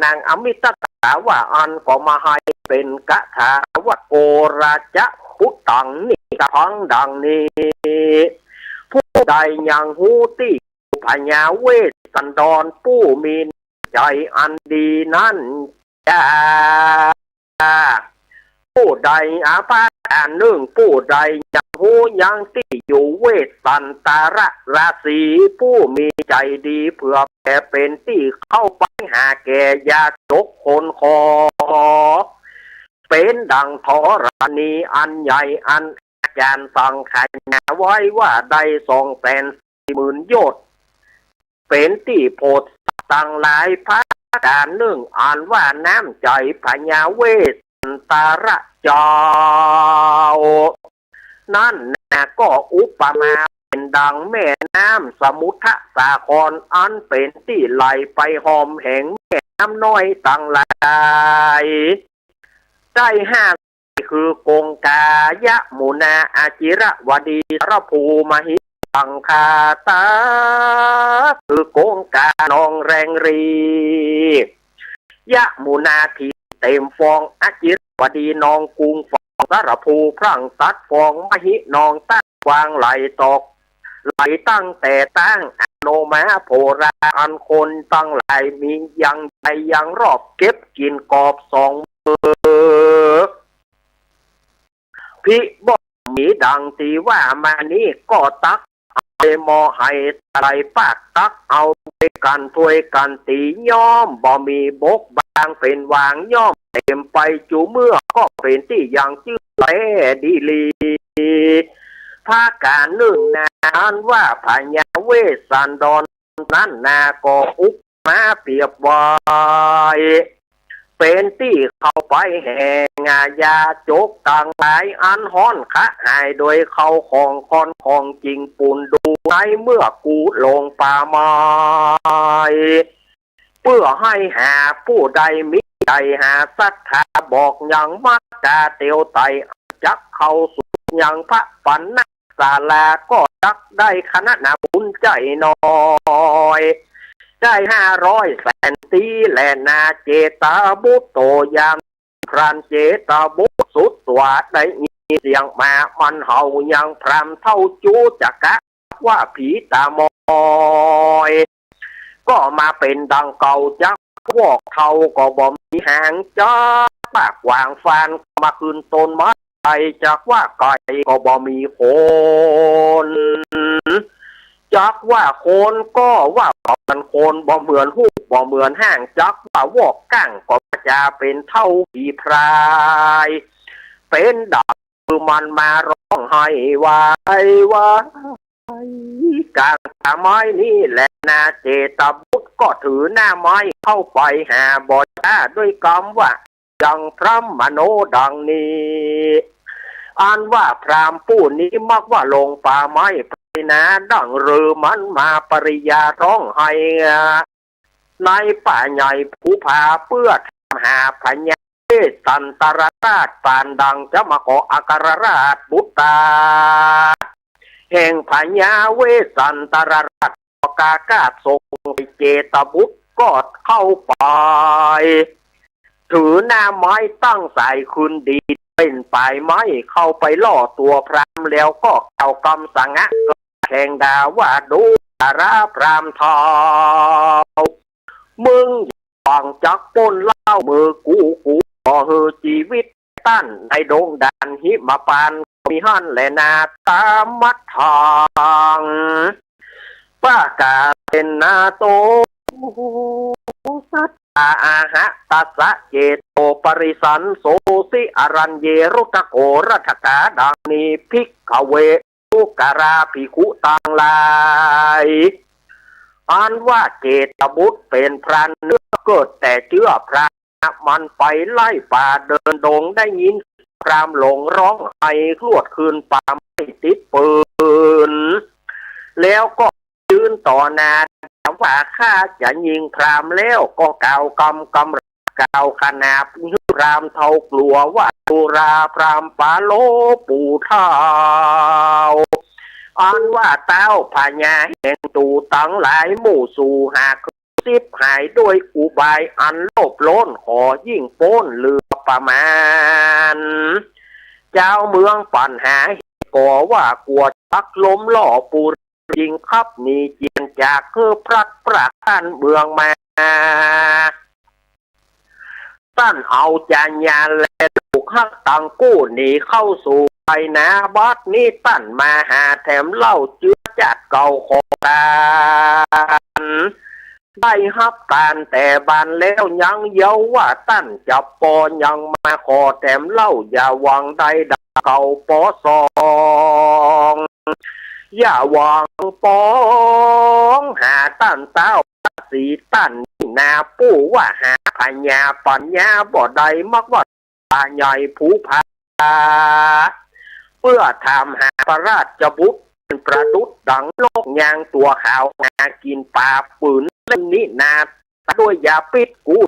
นางอมิตตาว่าอันก็มาให้เป็นกะถาวัดโกราจะพุทธังนี่กะพังดังนี้ผู้ใดยังหูตีพญาเวสสันดรผู้มีใจอันดีนั้นจะผู้ใดอาภาอันหนึ่งผู้ใดยังหูยังที่อยู่เวสสันตาระราศีผู้มีใจดีเพื่อแผ่เป็นที่เข้าไปหาแก่ยาจกคนคอเป็นดังธรณีอันใหญ่อันอาจารย์สั่งขันไว้ว่าได้240,000 โยชน์เป็นที่โพดตั้งหลายพระการหนึ่งอ่านว่าน้ำใจพญาเวสสันตาระเจ้านั่นนะก็อุปมาเป็นดังแม่น้ำสมุทรสาครอันเป็นที่ไหลไปหอมแห่งแม่น้ำน้อยตั้งหลายได้5 คือกงกายะมุนาอาจิระวดีระภูมหิตังคาตาคือกงกานองแรงรียะมุนาทีเต็มฟองอาจิระวดีนองกุงฟองสระภูพรั่งตัดฟองมหินองตั้งวางไหลตกไหลตั้งแต่ตั้งอโนมาโพราอันคนตั้งไหลมียังใจยังรอบเก็บกินกอบสองมือพิบอกมีดังตีว่ามานี่ก็ตักไอมอให้อะไรปากตักเอาไปกันถ้วยกันตีย่อมบ่มีบกบางเป็นวางย่อมเต็มไปจูเมื่อก็เป็นที่ยังชื่อแลดีลีภาการหนึ่งนานว่าพญาเวสสันดรนั้นนาก็อุกมาเปรียบไว้เป็นที่เข้าไปแห่งายาโจกต่างหลายอันฮ้อนคะหายโดยเขาของคอนของจริงปูนดูในเมื่อกูลงป่าไม้เพื่อให้หาผู้ใดมิใจหาศรัทธาบอกยังมักกาเตียวไตจักเข้าสู่ยังพระปันนักศาลาก็จักได้คณะนาบุญใจน้อยได้500 แสนตีแลนาเจตาบุตโตยามพรานเจตาบุตสุดตัวได้ยินเสียงมามันเห่ายังพรำเท่าจูจักะว่าผีตามอยก็มาเป็นดังเก่าจักวอกเท่าก็บ่มีหางจ้าปากวางฟานมาคืนต้นไม้จากว่าไก่ก็บ่มีคนจักว่าโคนก็ว่ามันโคนบ่เหมือนหูบ่เหมือนห้างจักว่าวอกกั้งก็จะเป็นเท่าผีพรายเป็นดับคือมันมาร้องให้ว่าการทำไม้นี่แหละนาเจตบุตรก็ถือหน้าไม้เข้าไปหาบอดาด้วยคำว่ายังพระมโนดังนี้อันว่าพรามผู้นี้มักว่าลงป่าไม้นะดังรือมันมาปริยาร้องให้ในป่าใหญ่ผู้พาเพื่อหาพญาเวสสันตรราชปานดังจะมาขออาการราชบุตรแห่งพญาเวสสันตรราชกากาทรงเจตบุตรก็เข้าไปถือหน้าไม้ตั้งสายคืนดีเป็นปลายไม้เข้าไปล่อตัวพรามแล้วก็เอากำสังะแข่งดาว่าดูสาราพรามทองมึงฟังจักป้นเล่ามือกูก็เฮอชีวิตตั้นในดงดานหิมปานมีหันและนาตามมัดทางป้ากาเป็นนาโตสัตอาหะตัสสะเจโตปริสันโสสิอรัญเยรุตโกรัตกาดังนี้ภิกขเวทุการาภิกขุต่างหลายอันว่าเจตบุตรเป็นพรานเนื้อเกิดแต่เชื่อพระมันไปไล่ป่าเดินดงได้ยินพรามหลงร้องไห้คลวดคืนป่าไม่ติดปืนแล้วก็ยืนต่อหน้าว่าข้าจะยิงพรามแล้วก็กล่าวกำกล่าวขนาบพรามเท่ากลัวว่าตุราพรามปาโลปูเท้าอันว่าเต้าพญาแห่งตูตั้งหลายหมู่สู่หากสิบหายด้วยอุบายอันโลภโลนขอยิ่งโป้นเรือประมาณเจ้าเมืองปัญหาก่อว่ากลัวชักล้มล่อปูยิงขับหนีเจียนจากคือพระประกันเมืองมาตั้นเอาจานยาและลูกฮักตังกู้หนีเข้าสู่ไปนะบัดนี้ตั้นมาหาแถมเล่าเจือจัดเก่าของกันได้ฮับการแต่บานแล้วยังเย้าว่าตั้นจับปอยังมาขอแถมเล่าอย่าหวังได้ดาเก่าปอสองอย่าหวังปองหาตั้นเต้าสีตั้นนาปู้ว่าหาพญาปัญญาบ่ได้มักว่าป่าใหญ่ผู้พาเพื่อทำหาพระราชบุตรเป็นประดุษดังโลกยางตัวขาวงากินป่าปืนเล่นนินาด้วยยาพิษกู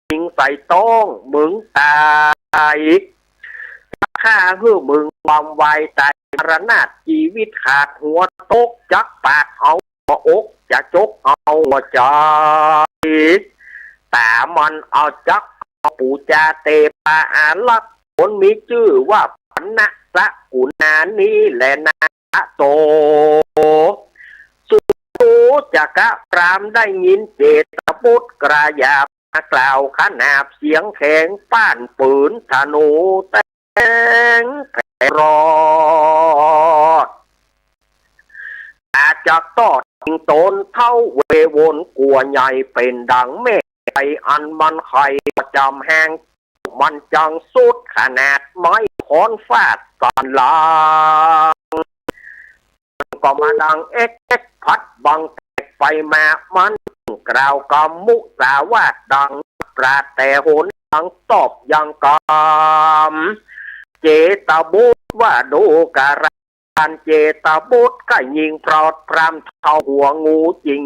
ยิงใส่ต้องมึงตาย ข้าฮือมึงความไวตายระนาดชีวิตขาดหัวตกจักปากเอาหัวอกจะจกเอาหัวใจแต่มันเอาจักเอาปูจาเตปาอาลักคนมีชื่อว่าพันนะสกุณานี้แหละนาโตสุจักะพรามได้ยินเจตปุตกระยาบกล่าวขนาบเสียงแข็งป้านปืนธนูแตงแผ่รอดอาจจะตอดยิงตนเท่าเววนกลัวใหญ่เป็นดังแม่ไออันมันไข่จำแหงมันจังสุดขนาดไม้ขอนฟาดสันหลังก็มาดังเอ็กพัดบังแตกไปมามันกล่าวกำมุสาวาดดังปราดแต่โหนดังตอบยังกำเจตบุตรว่าดูการานเจตบุตรก็ยิงพรอดพรำเท่าหัวงูจริง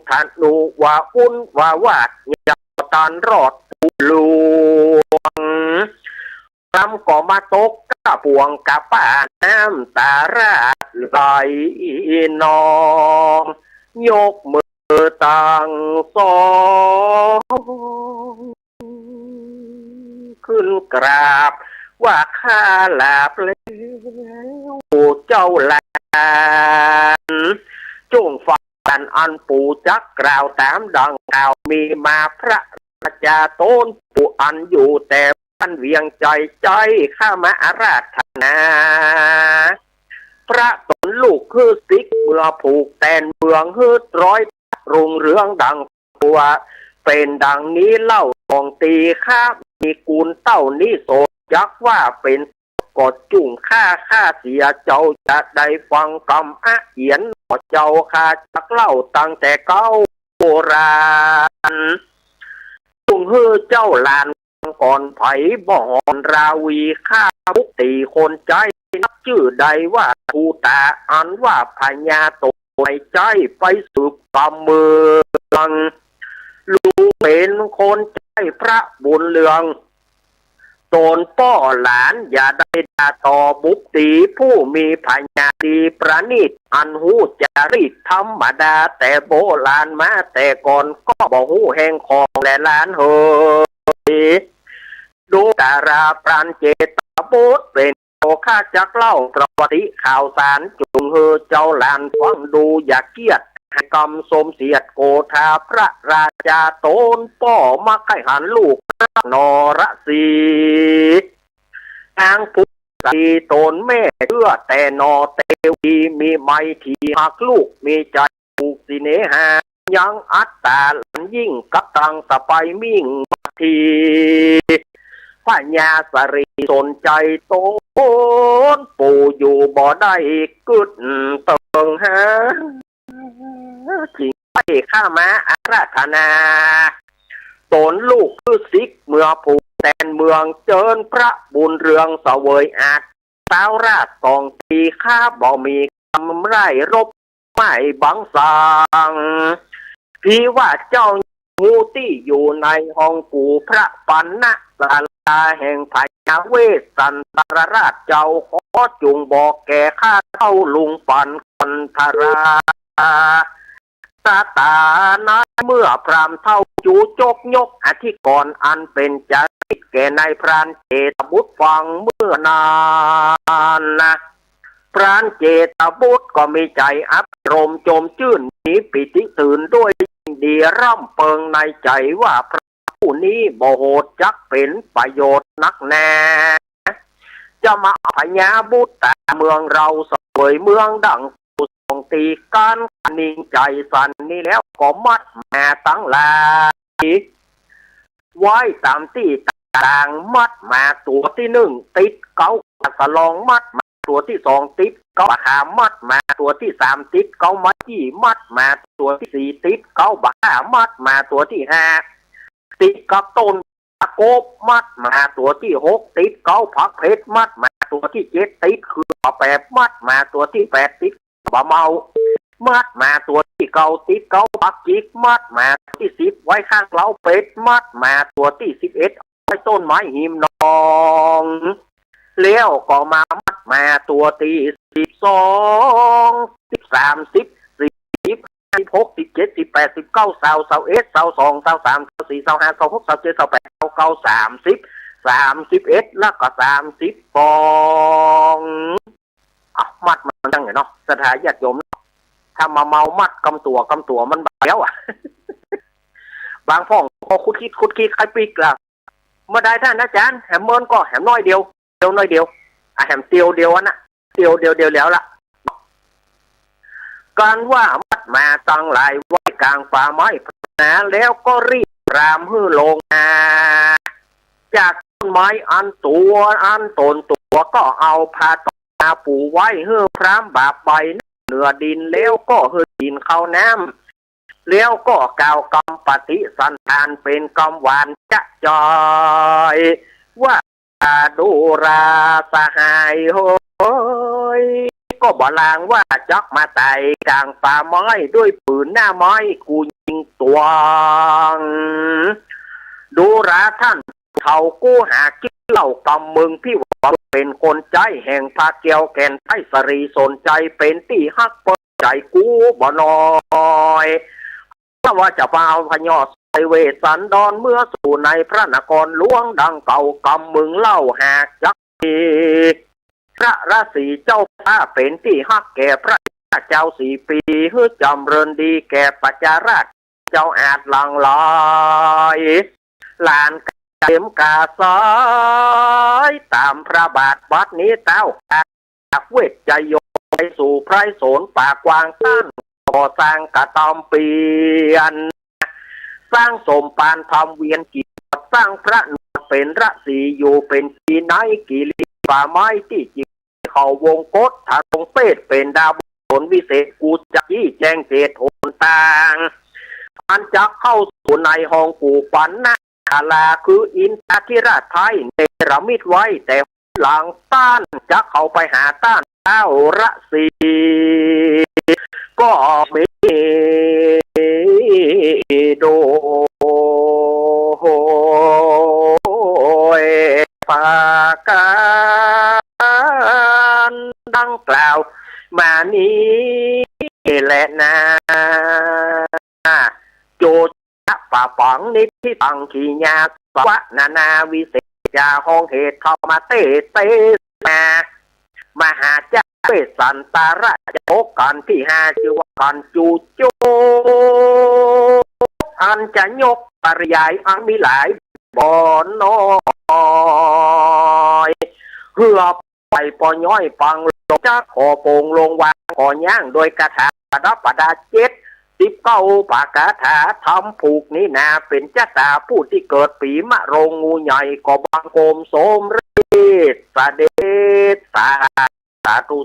ธนูว่าอุ่นว่าวาดยาวตันรอดปูลวงพรำก็มาตกกะปวงกะป่าน้ำตาราดไหลนองยกมือตั้งสองขึ้นกราบว่าข้าลาบแล้วเจ้าหลานจงฟังอันปู่จักกล่าวตามดังกล่าวมีมาพระราชาโตนปู่อันอยู่แต่ท่านเวียงใจข้ามาอาราธนาพระตนลูกคือสิกเมื่อผูกแตนเมืองฮืดร้อยรุ่งเรืองดังตัวเป็นดังนี้เล่าของตีข้ามีกูลเต้านี้โสยักว่าเป็นกดจุ่งข้าเสียเจ้าจะได้ฟังคำอะเหียนเจ้าข้าจักเล่าตั้งแต่เก้าโบราณจุ่งฮือเจ้าลานก่อนไผ่บ่อนราวีข้าบุกตีคนใจนับชื่อใดว่าทูตาอันว่าพญาโตในใจไปสืบกำเมืองลูกเป็นคนใจพระบุญเรืองตนป้อหลานอย่าได้ด่าต่อบุกตีผู้มีพญาดีประณีตอันหูจารีตธรรมดาแต่โบราณมาแต่ก่อนก็บอกหูแห่งของและล้านเฮดูการาปราณเจตบุตรเป็นโอข้าจักเล่าประวัติข่าวสารจุงเฮอเจ้าหลานฟังดูอย่าเกียดกรรมสมเสียดโกธาพระราชาโตนป้อมาไข่หันลูกนรสีทางผู้สีตนแม่เชื่อแต่นอเตวีมีไม้ทีหักลูกมีใจผูกสิเนหายังอัตตาลันยิ่งกับตังสไปมิ่งทีพญาสรีสนใจโตนปู่อยู่บ่ได้กึดเติงหาจิงไปข้ามาอาราธนาตนลูกคือสิกเมื่อผูกแตนเมืองเจิญพระบุญเรืองเสวยอาจสาวราชสองตีข้าบ่มีกำไรรบไม่บังสังพี่ว่าเจ้างูที่อยู่ในห้องกูพระปันนะศาลาแห่งพญาเวสสันตรราชเจ้าขอจุงบอกแก่ข้าเท่าลุงปันคนธราตาตานะเมื่อพรามเท่าจูจกยกอธิกรอันเป็นจาริตแก่นายพรานเจตบุตรฟังเมื่อนานนะพรานเจตบุตรก็มีใจอับรมโจมชื่นมีปิติตื่นด้วยดีร่ำเปิงในใจว่าพระผู้นี้บ่โหดจักเป็นประโยชน์นักแน่จะมาพญาบุตรแต่เมืองเราสวยเมืองดังส่งตีการนิ่งใจสันนี่แล้วก็มัดแม่ตั้งหลายไว้ตามที่ต่างมัดมาตัวที่หนึ่งติดเก้าสลองมัดมาตัวที่สองติดเก้าขามัดมาตัวที่สามติดเก้ามัดที่มัดมาตัวที่สี่ติดเก้าบ้ามัดมาตัวที่ห้าติดกับต้นตะโกบมัดมาตัวที่หกติดเก้าผักเพชรมัดมาตัวที่เจ็ดติดคือแปดมัดมาตัวที่แปดติดบะเมามัดมาตัวที่เก้าติดเก้าปักจิกมัดมาที่สิบไว้ข้างเล้าเป็ดมัดมาตัวที่11ไว้ต้นไม้หิมนอง เลี้ยวก็มามัดมาตัวตี12 13 14 16 17 18 19 20 21 22 23 24 25 26 27 28 29 30 31แล้วก็32มัดมันตั้งไงเนาะสถาญาติโยมถ้ามาเมามัดกำตัวมันเบี้ยวอ่ะ บางพ่องพอคุดคิดใครปีกล่ะเมื่อใดท่านอาจารย์แหมเมินก็แหมน้อยเดียวน้อยเดียวแหมเดียวนะเดียวแล้วล่ะการว่ามัดมาตั้งหลายไว้กลางป่าไม้นะแล้วก็รีบรามฮื้อลงจากต้นไม้อันตนตัวก็เอาผ้าตาปูไว้ฮื้อพรามบาปใบเหนือดินแล้วก็ฮื้อดินเข้าน้ำแล้วก็กล่าวกรรมปฏิสันทานเป็นกรรมหวานจะจอยว่าดูราสหายโหยก็บลางว่าจักมาไต่กลางป่าไม้ด้วยปืนหน้าไม้กูยิงตัวดูราท่านเขากู้หากินเหล่ากำมึงพี่ว่าเป็นคนใจแห่งพาเกียวแก่นไทสรีสนใจเป็นที่ฮักเปิดใจกูบ่น้อยถ้าว่าจะมาเอาพญอไอเวสันดอนเมื่อสู่ในพระนครหลวงดังเก่ากำมึงเล่าหากจักพระราศีเจ้าพ้าเป็นที่ฮักแก่พระเจ้า4 ปีฮือจำเริญดีแก่ปัจจาราชเจ้าอาจหลังลอยลานเข็มกาซอยตามพระบาทบัดนี้เต้าจากเวทใจโยไปสู่ไพรโสนป่ากวางต้านก่อสร้างกระตอมเปลี่ยนสร้างสมปานทำเวียนกีสร้างพระนวดเป็นระสีอยู่เป็นปีไหนกี่ลีป่าไม้ที่จิเขาวงกฏถารงเป็ดเป็นดาวผลวิเศษกูจะยี่แจ้งเจตโหนต่างอันจะเข้าสู่ในห้องปู่ปันนาคาลาคืออินทธิราชไทยเนรมิตไว้แต่หลังต้านจะเข้าไปหาต้านเต้าระสีก็มีโดยปาการดังกล่าวมานี้แหละนะโจจะป่าปังนิที่ตังขีญาสวะนาวิเศษจาห้องเหตุเข้ามาเตมาหาเจ้าเวสสันตาระจะพบกันที่5ชื่อว่ากันจูโจอันจะยกปริยายอันมีหลายบ่อนน้อยเพื่อไปปอย่อยปังลงจะขอโปงลงวางขอย่างโดยกระถาประดา19 ปากาถาทำผูกนี้นาเป็นเจ้าตาผู้ที่เกิดปีมะโรงงูใหญ่ก็บังโกมโสมฤทธิ์สาเดชสาธุ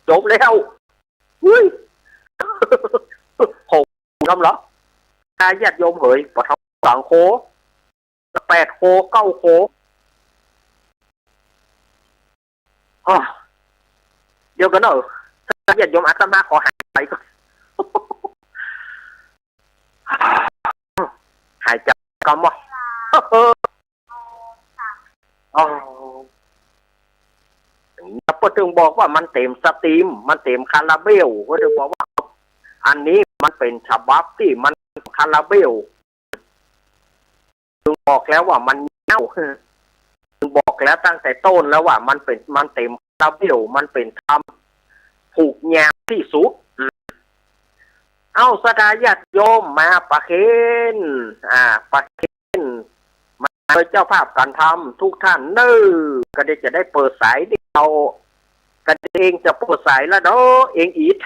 จบแล้วอุ้ยหกคำเหรอญาติโยมเหยปะทำสังโค8 โค 9 โคเดี๋ยวกันเนอะญาติโยมอาตมาขอหายใจก่อนหายใจก่อนมั้งพอถึงบอกว่ามันเต็มสตรีมมันเต็มคาราเบลก็ถึงบอกว่าอันนี้มันเป็นฉบับที่มันคาราเบลถึงบอกแล้วว่ามันเน่าถึงบอกแล้วตั้งแต่ต้นแล้วว่ามันเต็มคาราเบลมันเป็นทำผูกแยงที่สุดเอาสดาญาติโยมมาประเคนประเคนมาเจ้าภาพการทำทุกท่านเน้อก็จะได้เปิดสายที่เรากันเองจะเปิดสายแล้วเนาะเองอีด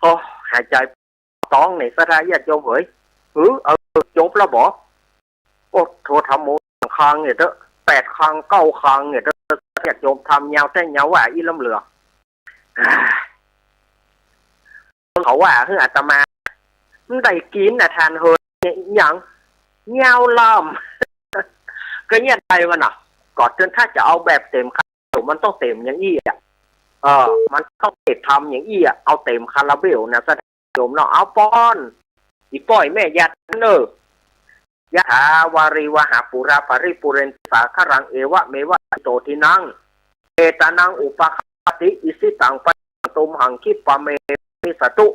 โอ้หายใจต้องในสดาญาติโยมเฮ้ยจบแล้วบอกโอ้โทรทำโมครั้งเนี่ยเถอะ8 ครั้ง 9 ครั้งเนี่ยเถอะญาติโยมทำยาวแต่ยาวว่าอีล้ำเหลือเขาว่าคืออาตมาได้กินทานเฮยอย่างเงาล้ำก็เนี่ยใจมันก่อนจนถ้าจะเอาแบบเต็มคาราเบลมันต้องเต็มอย่างอี้มันต้องเต็มทำอย่างอี้เอาเต็มคาราเบลนะแสดงโยมเนาะเอาป้อนอีป้อยแม่ยัดเนอ ยะถาวาริวหาปุราปริปุเรนสาครังเอวะเมวะโตทินังเอตานังอุปคติอิสิตังปะตุมหังคิปะเมมิสตุ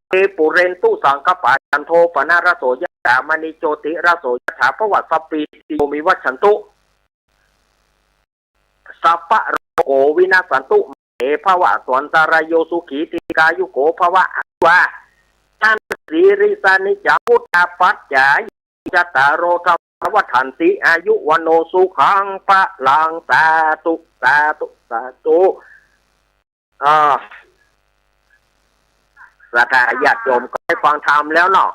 เอปุเรนตุสังกปะจันโทปนารโสยะถามณิโจติรโสยะถาภวัตสปีติโยมิวัชันตุสัพพะโรโกวินาสันตุเอภวะสวนตารโยสุขีติกายุโกภวะวะท่านสีริสานิจาพุทธปัจจายจตารโรธรรมวัฏันติอายุวันโนสุขังปะลังสาตุสาตุสาตุสัทธาญาติโยมก็ได้ฟังธรรมแล้วเนาะ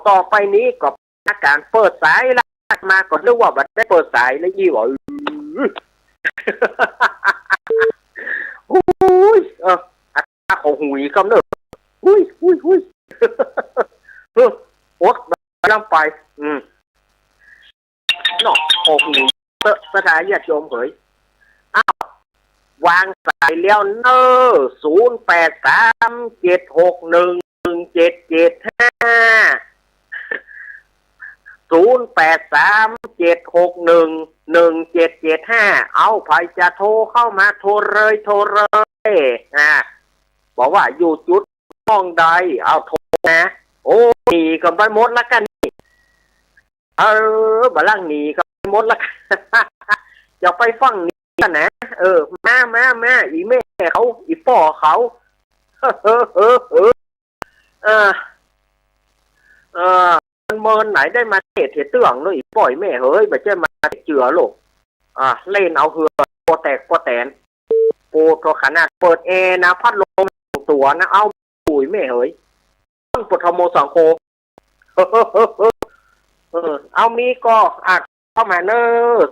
ต่อไปนี้ก็การเปิดสายแล้วมาก่อนเรื่องว่าบัดได้เปิดสายแล้วยี่หว่าโอ้ยอัตราของหุยคำเนอะอุ้ยโอ๊ตลำไปเนาะของหุยสัทธาญาติโยมเผยวางสายแล้วเนอ0837611775เอาใครจะโทรเข้ามาโทรเลยบอกว่าอยู่จุดห้องใดเอาโทรนะโอ้หนีกันไปหมดแล้วกันนี่บะล่างหนีกันไปหมดแล้วจะไปฟังนี่กันนะมาอีแม่เขาอีป่อเขามันเมินไหนได้มาเทศเตื้องเลยปล่อยแม่เฮ้ยไปเจ้ามาเจือโลกเล่นเอาเหือโปแตกโปแตนโปตัวขนาดเปิดแอร์นะพัดลมตัวนะเอาปุ๋ยแม่เฮ้ยต้นปฐมสังโฆเอามีก็อัดเข้ามาเนอ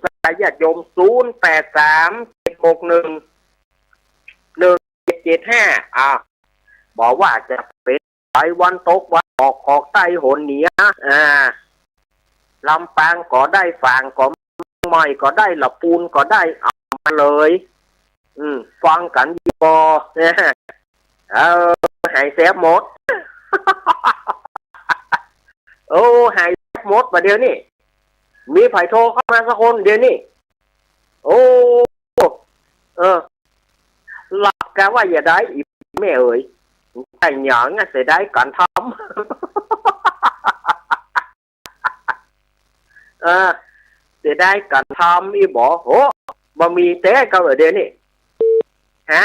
สายญาติโยม0837611775บอกว่าจะเป็นไปวันตกวันออกใต้หนเหนือลำปางก็ได้ฝางก็ไม่ก็ได้ละปูนก็ได้เอามาเลยฟังกันดีบอหายแสบหมดโอ้หายแสบหมดประเดี๋ยวนี้มีไผ่โทรเข้ามาสักคนเดี๋ยวนี้โอ้หลับกันว่าอย่าได้อีแม่เอ๋ยไอ้หยางเสียได้การทำเสียได้การทำอีบอกโอ้บะมีเต้ก็ở đâyนี่ฮะ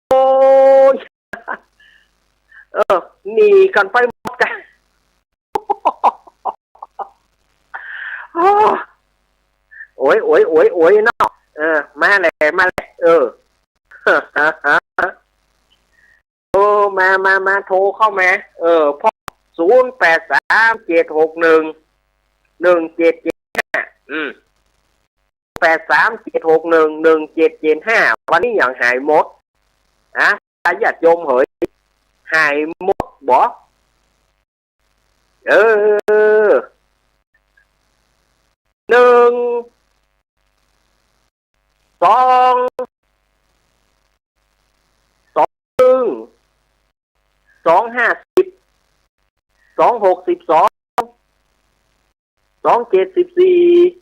โอ้ยหนีกันไปหมดกันโอ้ยเนาะมาเลยมาโทรเข้ามาพ่อ0837611775วันนี้อย่างหายหมดญาติโยมเฮ้ยหายหมดบ่1 2 250 262 274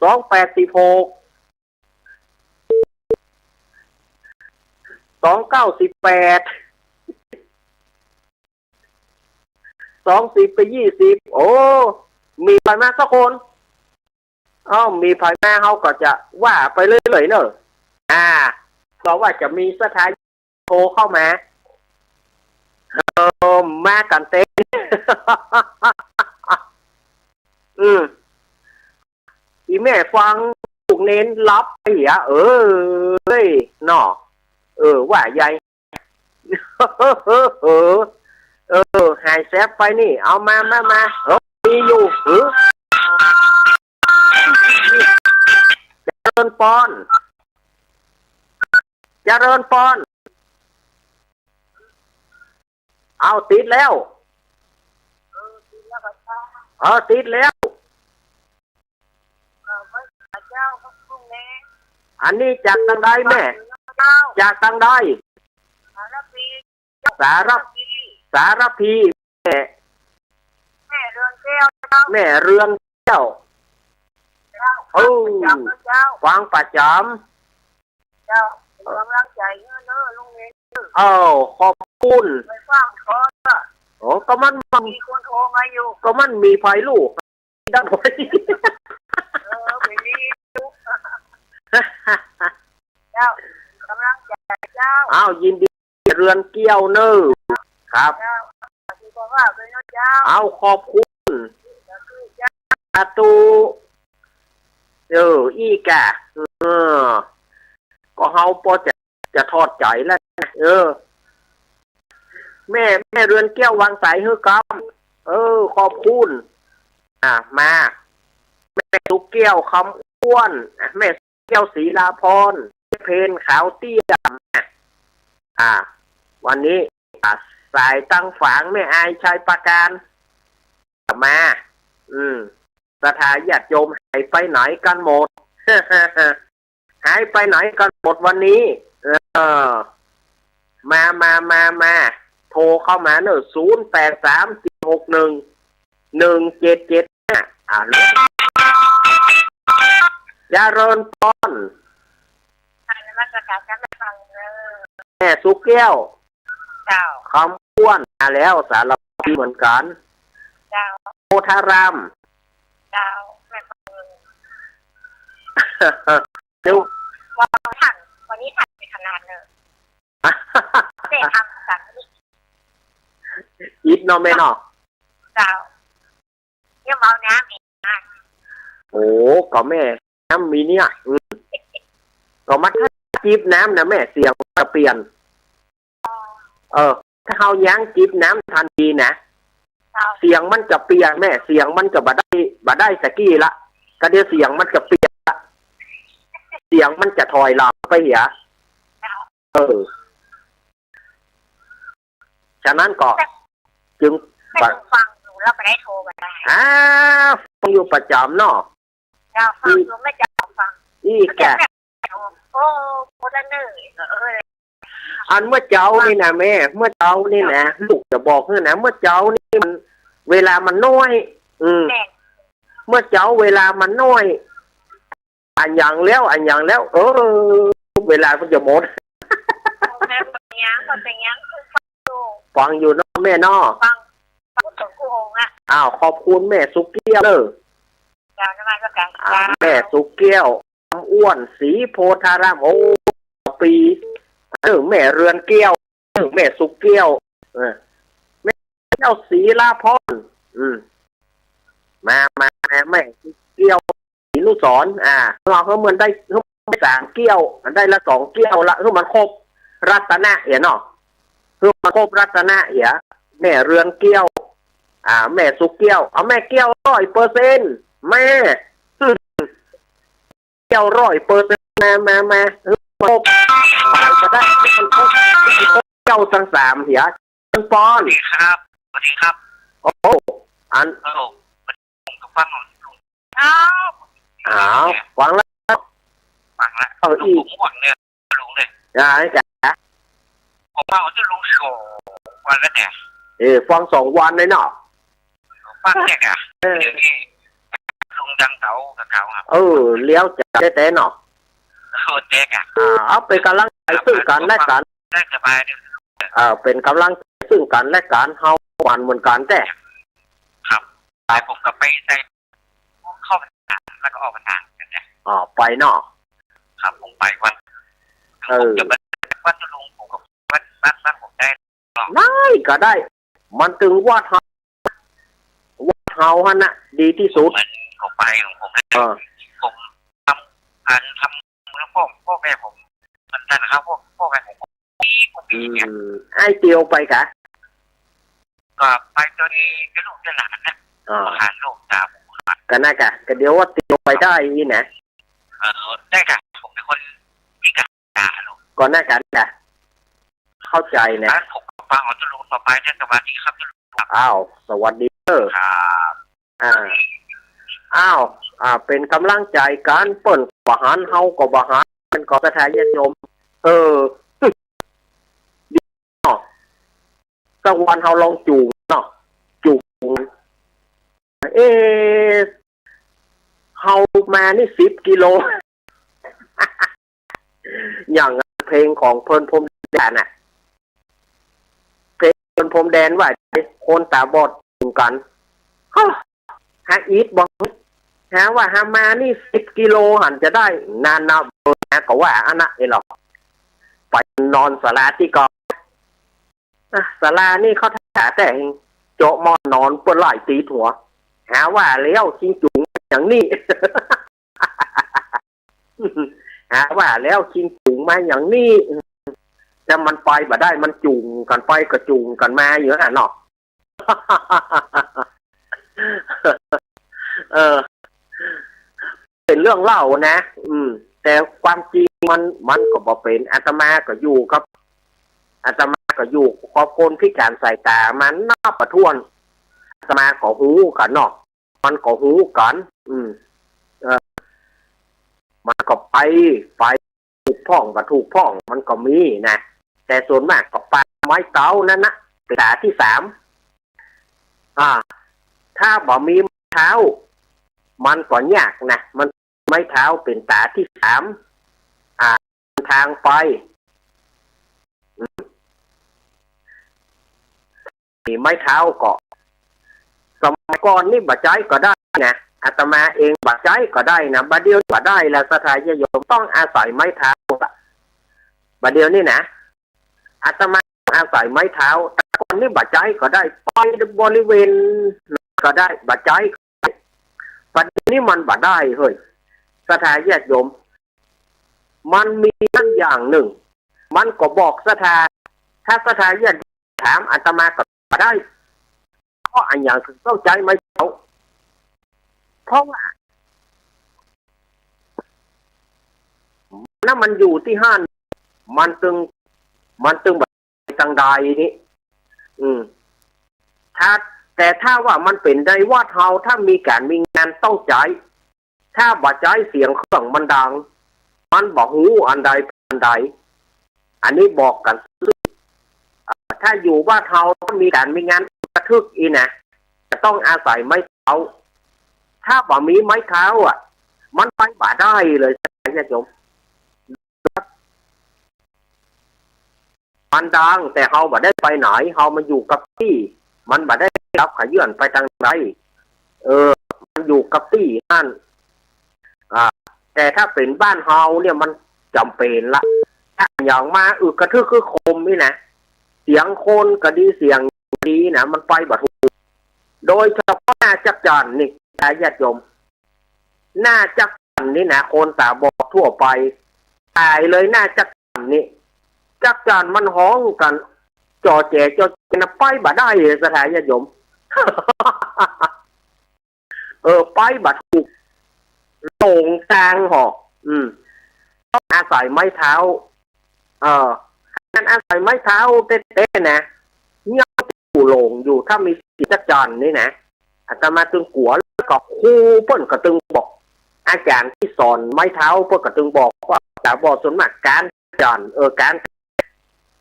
286 298 20ไป20โอ้มีไผมาสักคนมีไผมาเขาก็จะว่าไปเรื่อยๆเนอะเพราะว่าจะมีสถานโทรเข้ามามากันเต้นอีแม่ฟังลูกเน้นรับไอ้เหี้ยเนาะว่าใหญ่หายแซบไปนี่เอามามีอยู่เจริญปอนเอาติดแล้วติดแล้วอันนี้จากทางใดแม่จากทางใดสารพีแม่ แม่เรือนแก้วฟังประจำ เจ้าเป็นกำลังใจเนอะลุงเอง ขอบคุณ ไปฟังเขา โอ้ก็มัน มีคนโทรมาอยู่ ก็มันมีไฟลูกด้านบน ไปนี่เจ้ากำลังใจเจ้า อ้าวยินดีเรือนเกี้ยวเนอครับ เจ้าที่บอกว่าเป็นเจ้า เอาขอบคุณอาตูอีกะก็เฮาพอจะทอดใจแล้วแม่เรือนแก้ววางสายเฮือกำขอบคุณมาแม่ตุกแก้วคำอ้วนแม่แก้วศรีลาพรเพนขาวเตี้ยวันนี้สายตั้งฝางแม่อายชัยประการมาสถาญาติโยมหายไปไหนกันหมด หายไปไหนกันหมดวันนี้มาโทรเข้ามาเนอะ0834611775เลยยาเริญพร นมัสการกันฟังเลย แม่สุกแก้ว เจ้า คำอ้วนมาแล้วสารพีเหมือนกัน เจ้า โพธาราม เจ้าแม่ฟัง เดี๋ยว วันนี้ถัดไปขนาดเลยเด็กทำแบบนี้ อิดเนาะแม่เนาะ เจ้าเยี่ยมเอาน้ำอีกนะ โอ้ก็แม่น้ำมีเนี่ยก็มาถ้าจีบน้ำนะแม่เสียงจะเปลี่ยนถ้าเขายั้งจีบน้ำทันทีนะเสียงมันจะเปลี่ยนแม่เสียงมันจะบ่ได้สกี้ละก็เดี๋ยวเสียงมันจะเปลี่ยนละเสียงมันจะถอยหลังไปเหี้ยฉะนั้นก็จึง ไม่ต้องฟังอยู่แล้วไปได้โทรมาได้ ฟังอยู่ประจำเนาะ เจ้าฟังอยู่ไม่จะฟัง อีแก โอ้โคตรเหนื่อย อันเมื่อเจ้านี่นะแม่เมื่อเจ้านี่นะลูกจะบอกเพื่อนนะเมื่อเจ้านี่มันเวลามันน้อยเมื่อเจ้าเวลามันน้อยอันอย่างแล้วเวลามันจะหมด แม่เป็นยังคือฟังอยู่เนาะแม่เนาะ ฟังสมกูองอ่ะ ขอบคุณแม่สุกเกี้ยวเลย เจ้าน้ำมันก็แกง แม่สุกเกี้ยวอ้วนสีโพธารามโอ้ปีแม่เรือนเกี้ยวแม่สุกเกี้ยวแม่เจ้าศรีลาพรมาแม่เกี้ยวศรีนุสรเราเขาเหมือนได้3เกี้ยวได้ละ2เกี้ยวละคือมันครบรัตนะเนาะคือมันครบรัตนะแม่เรือนเกี้ยวแม่สุกเกี้ยวเอาแม่เกี้ยว100%แม่เกี้ยว100%มาครบจะได้เจ้าทั้ง3เหี้ยทั้งปอนครับสวัสดีครับโอ้อันผมก็ฟังลุงฟังแล้วอีกผมหวังเนี่ยลุงเลยจ้ะผมฟังจะลุงโชว์วันแล้วเนี่ยฟัง2 วันเลยเนาะฟังเนี่ยอ่ะเดี๋ยวนี้ลุงดังเก่ากับเก่าครับเลี้ยวจะแต่เนาะเจ๊กเอาเป็นกำลังใจซึ่งกันและกันได้สบายเนี่ยเป็นกำลังใจซึ่งกันและกันเฮาหวานเหมือนกันแต่ครับไปผมกับไปใส่เข้าพรรษาแล้วก็ออกพรรษากันเนี่ยไปเนาะครับผมไปวันผมจะวัดลุงผมกับวัดผมได้ก็ได้มันถึงวัดเฮาฮะนะดีที่สุดผมไปของผมผมทำแล้วพ่อแม่ผมมันท่านนะครับพ่อแม่ผมปีเนี่ยไอ้เตียวไปกะก็ไปจนกระลูกจะหลานนะหาลูกตาผมกันนะกะก็เดี๋ยวว่าเตียวไปได้นี่นะได้ค่ะผมเป็นคนพิการลูกก่อนหน้ากันกะเข้าใจนะผมฟังของจะลุงต่อไปเนี่ยสวัสดีครับจะลุงสวัสดีครับเป็นกำลังใจการเปิ่นบาหารเฮากับบาหารเป็นกอบทายโยมสักวันเฮาลองจูงเนาะจูง เอเฮามานี่10 กิโล อย่างเพลงของเพลินพรมแดนน่ะเพลงเพลินพรมแดนว่าคนตาบอดถึงกันฮะอีทบอกฮะว่าฮามานี่10 กิโลหันจะได้นานนาเบอร์นะก็ว่าอันนั้นเองหรอกไปนอนศาลาที่ก่อนศาลานี่เขาถ่ายแต่โจมอนนอนเปื้อนไหลตีหัวหาว่าแล้วชิงจุงอย่างนี้ หาว่าแล้วชิงจุงมาอย่างนี้แต่มันไปบ่ได้มันจุงกันไปก็จุงกันมาอยู่ฮะเนาะ เป็นเรื่องเล่านะแต่ความจริงมันก็บ่เป็นอาตมาก็อยู่ครับอาตมาก็อยู่ขอบคนพิการสายตามันน่าประท้วงอาตมาก็หูกันเนาะมันก็หูกันมันก็ไปถูกพ่องกับถูกพ่องมันก็มีนะแต่ส่วนมากก็ปลาไม้เต้านั่นนะเป็นตาที่3ถ้าบ่มีไม้เท้ามันก็ยากนะมันไม้เท้าเป็นตาที่3ทางไปมีไม้เท้าก็สมัยก่อนนี่บัดใจก็ได้นะอาตมาเองบัดใจก็ได้นะบัดเดียวบัดได้แล้วสถานโยมต้องอาศัยไม้เท้าบัดเดียวนี่นะอาตมาอาศัยไม้เท้าแต่ก่อนนี่บัดใจก็ได้ไปบริเวณก็ได้บัดใจบัดนี้มันบัดได้เฮ้ยสถานโยมมันมีนั่นอย่างหนึ่งมันก็บอกถ้าสถานโยมถามอาตมาก็ได้เพราะอันอย่างคือต้องใจไม้เท้าเพราะว่านั่นมันอยู่ที่ห้านมันตึงแบบทางใดนี้แต่ถ้าว่ามันเป็นได้ว่าเฮาถ้ามีการมีงานต้องใจถ้าบ่ใจเสียงเครื่องมันดังมันบ่หูอันใดอันนี้บอกกันถ้าอยู่ว่าเฮาถ้ามีการมีงานกระทึกอีนะจะต้องอาศัยไม้เท้าถ้าบ่มีไม้เท้ามันไปบ่ได้เลยญาติโยมมันดังแต่เฮาบ่ได้ไปไหนเฮามันอยู่กับที่มันบ่ได้รับขยื่นไปทางใดมันอยู่กับที่นั่นแต่ถ้าเป็นบ้านเฮาเนี่ยมันจำเป็นละถ้าอย่างมากระทึกคือคมนี่นะเสียงคนก็ดีเสียงดีนะมันไปบ่ถูกโดยเฉพาะหน้าจักจั่นนี่ญาติโยมหน้าจักจั่นนี่นะคนตาบอดทั่วไปตายเลยหน้าจักจั่นนี่จักจั่นมันห้องกันจ่อแจนะไปบ่ได้สถานญาติโยม ไปบ่ถูกโต่งกลางหอกต้องอาศัยไม้เท้าการอาศัยไม้เท้าเต้ๆนะเงี้ยอยู่โหลงอยู่ถ้ามีจักจั่นนี่นะอาตมาตึงกัวแล้วก็ครูเปิ้นก็ตึงบอกอาจารย์ที่สอนไม้เท้าเปิ้นก็ตึงบอกว่าตาบอดส่วนมากการจั่นการ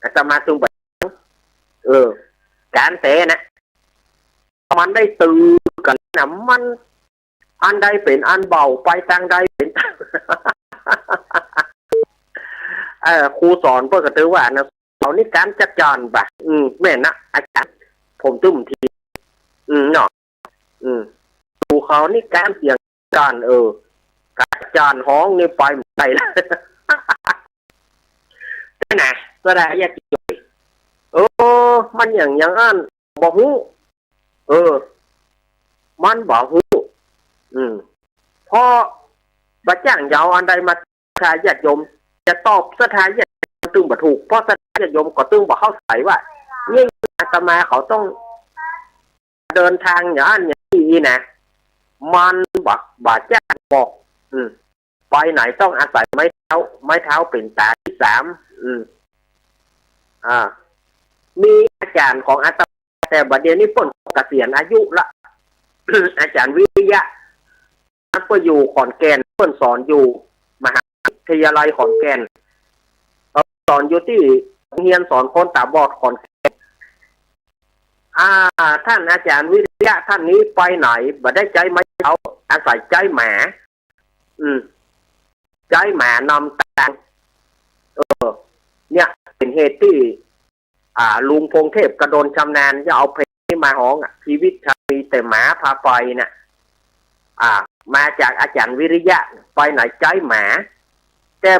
อาตมาตึงบอกการเตะนะมันได้ตื่นกันนะมันอันใดเป็นอันเบาไปทางใดเป็น ครูสอนเพื่อกระตือว่านะเอานี่การจัดจานบ่ะแม่นะอาจารย์ผมตุ้มทีเนาะครูเขานี่การเสียงจานการจานห้องนี่ไปไหนละนี่นะก็ได้แยกมันอย่างอันบอกหูมันบอกหูพอบัดจ้างยาวอันใดมาสายญาติโยมจะตอบสถานญาติตึงบ่ถูกเพราะสถานญาติโยมก็ตึงบ่เข้าใจว่านี่อาตมาเขาต้องเดินทางอย่างนี้นะมันบ่จ้างบอกไปไหนต้องอาศัยไม้เท้าเป็นตาที่3มีอาจารย์ของอาตมาแต่บัดเดี๋ยวนี้เพิ่นเกษียณอายุละ อาจารย์วิทยะเพิ่นอยู่ขอนแก่นเพิ่นสอนอยู่มหาวิทยาลัยขอนแก่นสอนอยู่ที่เรียนสอนคนตาบอดขอนแก่นท่านอาจารย์วิท ยะท่านนี้ไปไหนบ่ได้ใจไม่เอาอาศัยใจหมาใจหมานำตางเนี่ยเป็นเหตุที่ลุงพงเทพกระโดนชำนาญจะเอาเพลงนี้มาฮ้องชีวิตชามีแต่หมาพาไปเนี่ยมาจากอาจารย์วิริยะไปไหนใจหมาแต่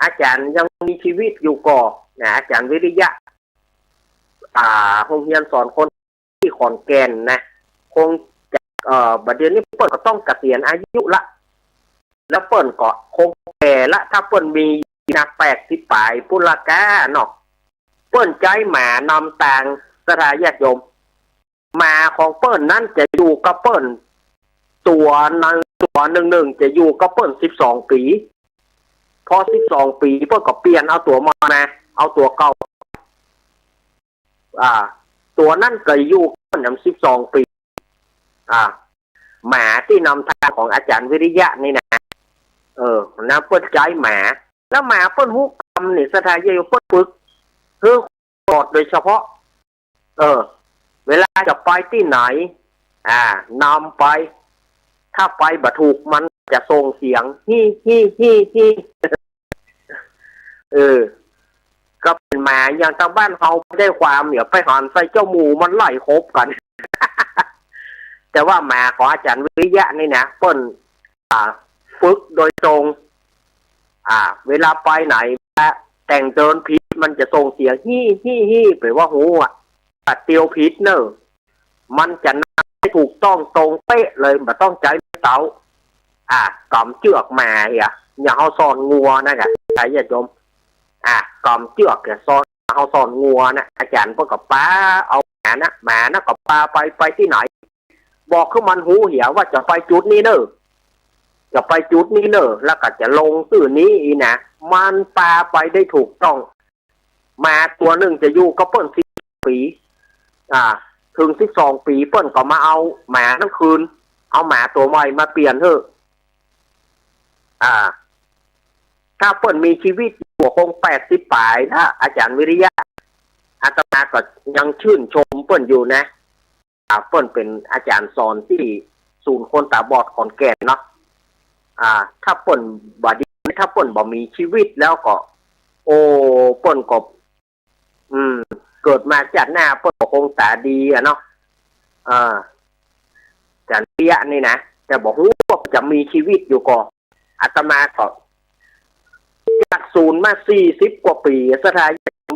อาจารย์ยังมีชีวิตอยู่ก่อนนะอาจารย์วิริยะโรงเรียนสอนคนที่ขอนแก่นนะคงจะบัดเดี๋ยวนี้เปิ้ลก็ต้องเกษียณอายุละแล้วเปิ้ลก็คงแก่ละถ้าเปิ้ลมีนัก80 ปลายปุรากาเนาะเปิ้ลใจหมานำต่างสถาญาติโยมหมาของเปิ้ลนั้นจะอยู่กับเปิ้ลตัวหนึ่งจะอยู่กับเปิ้ล12 ปีพอ12 ปีเปิ้ลก็เปลี่ยนเอาตัวมานะเอาตัวเก่าตัวนั่นก็อยู่กัน12 ปีหมาที่นำทางของอาจารย์วิริยะนี่นะนะเปิ้ลใจหมาแล้วหมาเปิ้ลฮุกคำนี่สถาญาติโยมเปิ้ลฝึกเพื่อกอดโดยเฉพาะเวลาจะไปที่ไหนนำไปถ้าไปบ่ถูกมันจะส่งเสียงฮีก็เป็นหมาอย่างชาวบ้านเขาได้ความเนี่ยไปหอนใส่เจ้าหมูมันไล่คบกัน แต่ว่าหมาของอาจารย์วิริยะนี่นะเปิ้นฝึกโดยตรงเวลาไปไหนแต่งเดินผิดมันจะส่งเสียงฮีแปลว่าหูเตียวผิดเนอะมันจะนั่งให้ถูกต้องตรงเป๊ะเลยไม่ต้องใจเตากำเจือกมาอย่าเอาซ่อนงัวนะใช่ญาติโยมกำเจือกอย่าซ่อนเอาซ่อนงัวนะอาจารย์พวกกับป้าเอาหมานะกับป้าไปที่ไหนบอกขึ้นมันหูเหี่ยว่าจะไปจุดนี้เนอะจะไปจุดนี้เนอะแล้วก็จะลงตื่นนี้อีนะมันปาไปได้ถูกต้องมาตัวหนึ่งจะอยู่ก็เปิ้ล10 ปีถึง12 ปีเปิ้ลก็มาเอาหมาทั้งคืนเอาหมาตัวใหม่มาเปลี่ยนเถอะถ้าเปิ้ลมีชีวิตอยู่คง80 ปลายนะอาจารย์วิริยะอาตมาก็ยังชื่นชมเปิ้ลอยู่นะเปิ้ลเป็นอาจารย์สอนที่ศูนย์คนตาบอดขอนแก่นเนาะถ้าเปิ้ลบ่ดีถ้าเปิ้ลบ่มีชีวิตแล้วก็เปิ้ลก็เกิดมาจากหน้าเปิ้ลก็คงตาดีเนาะอาจารย์วิริยะนี่นะแต่บอกว่าจะมีชีวิตอยู่ก่อนอาตมาก็จากศูนย์มา40 กว่าปีสถาน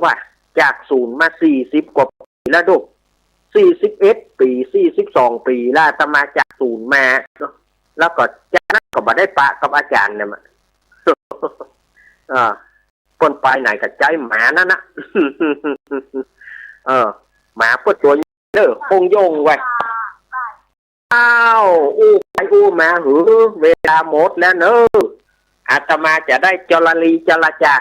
ว่าจากศูนย์มา40 กว่าปีแล้วดู41 ปี42 ปีแล้วอาตมาจากศูนย์มาแล้วก็จากนั้นก็มาได้ปะกับอาจารย์เนี่ยมันคนไปไหนกับใจหมานั่นนะหมาเปิดตัวเด้อคงโยงไว้อู้มาหือเวลาหมดแล้วเนอะอาตมาจะได้จรจา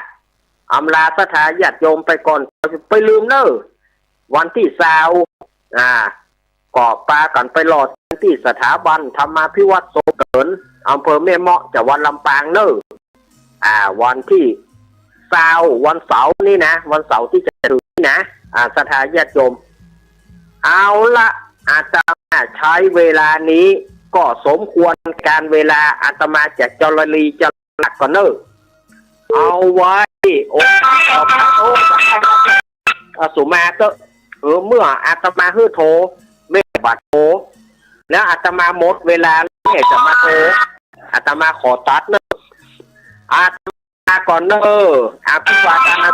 อำลาสถาญาติโยมไปก่อนไปลืมเนอะวันที่20ก่อปลากันไปหลอดที่สถาบันธรรมาภิวัตน์โสเกินอำเภอแม่เมาะจังหวัดลำปางเนอะวันที่วันเสาร์นี่นะวันเสาร์ที่จะถึงนี่นะสถาญาติโยมเอาละอาตมาใช้เวลานี้ก็สมควรการเวลาอาตมาจะจรหนักก่อนเนอะเอาไว้สุมาเตเมื่ออาตมาฮื้อโทไม่บัดโทแล้วอาตมาหมดเวลาเนี่ยจะมาโทอาตมาขอตัดเนอะอาตมาก่อนเนอะอภิวาทนา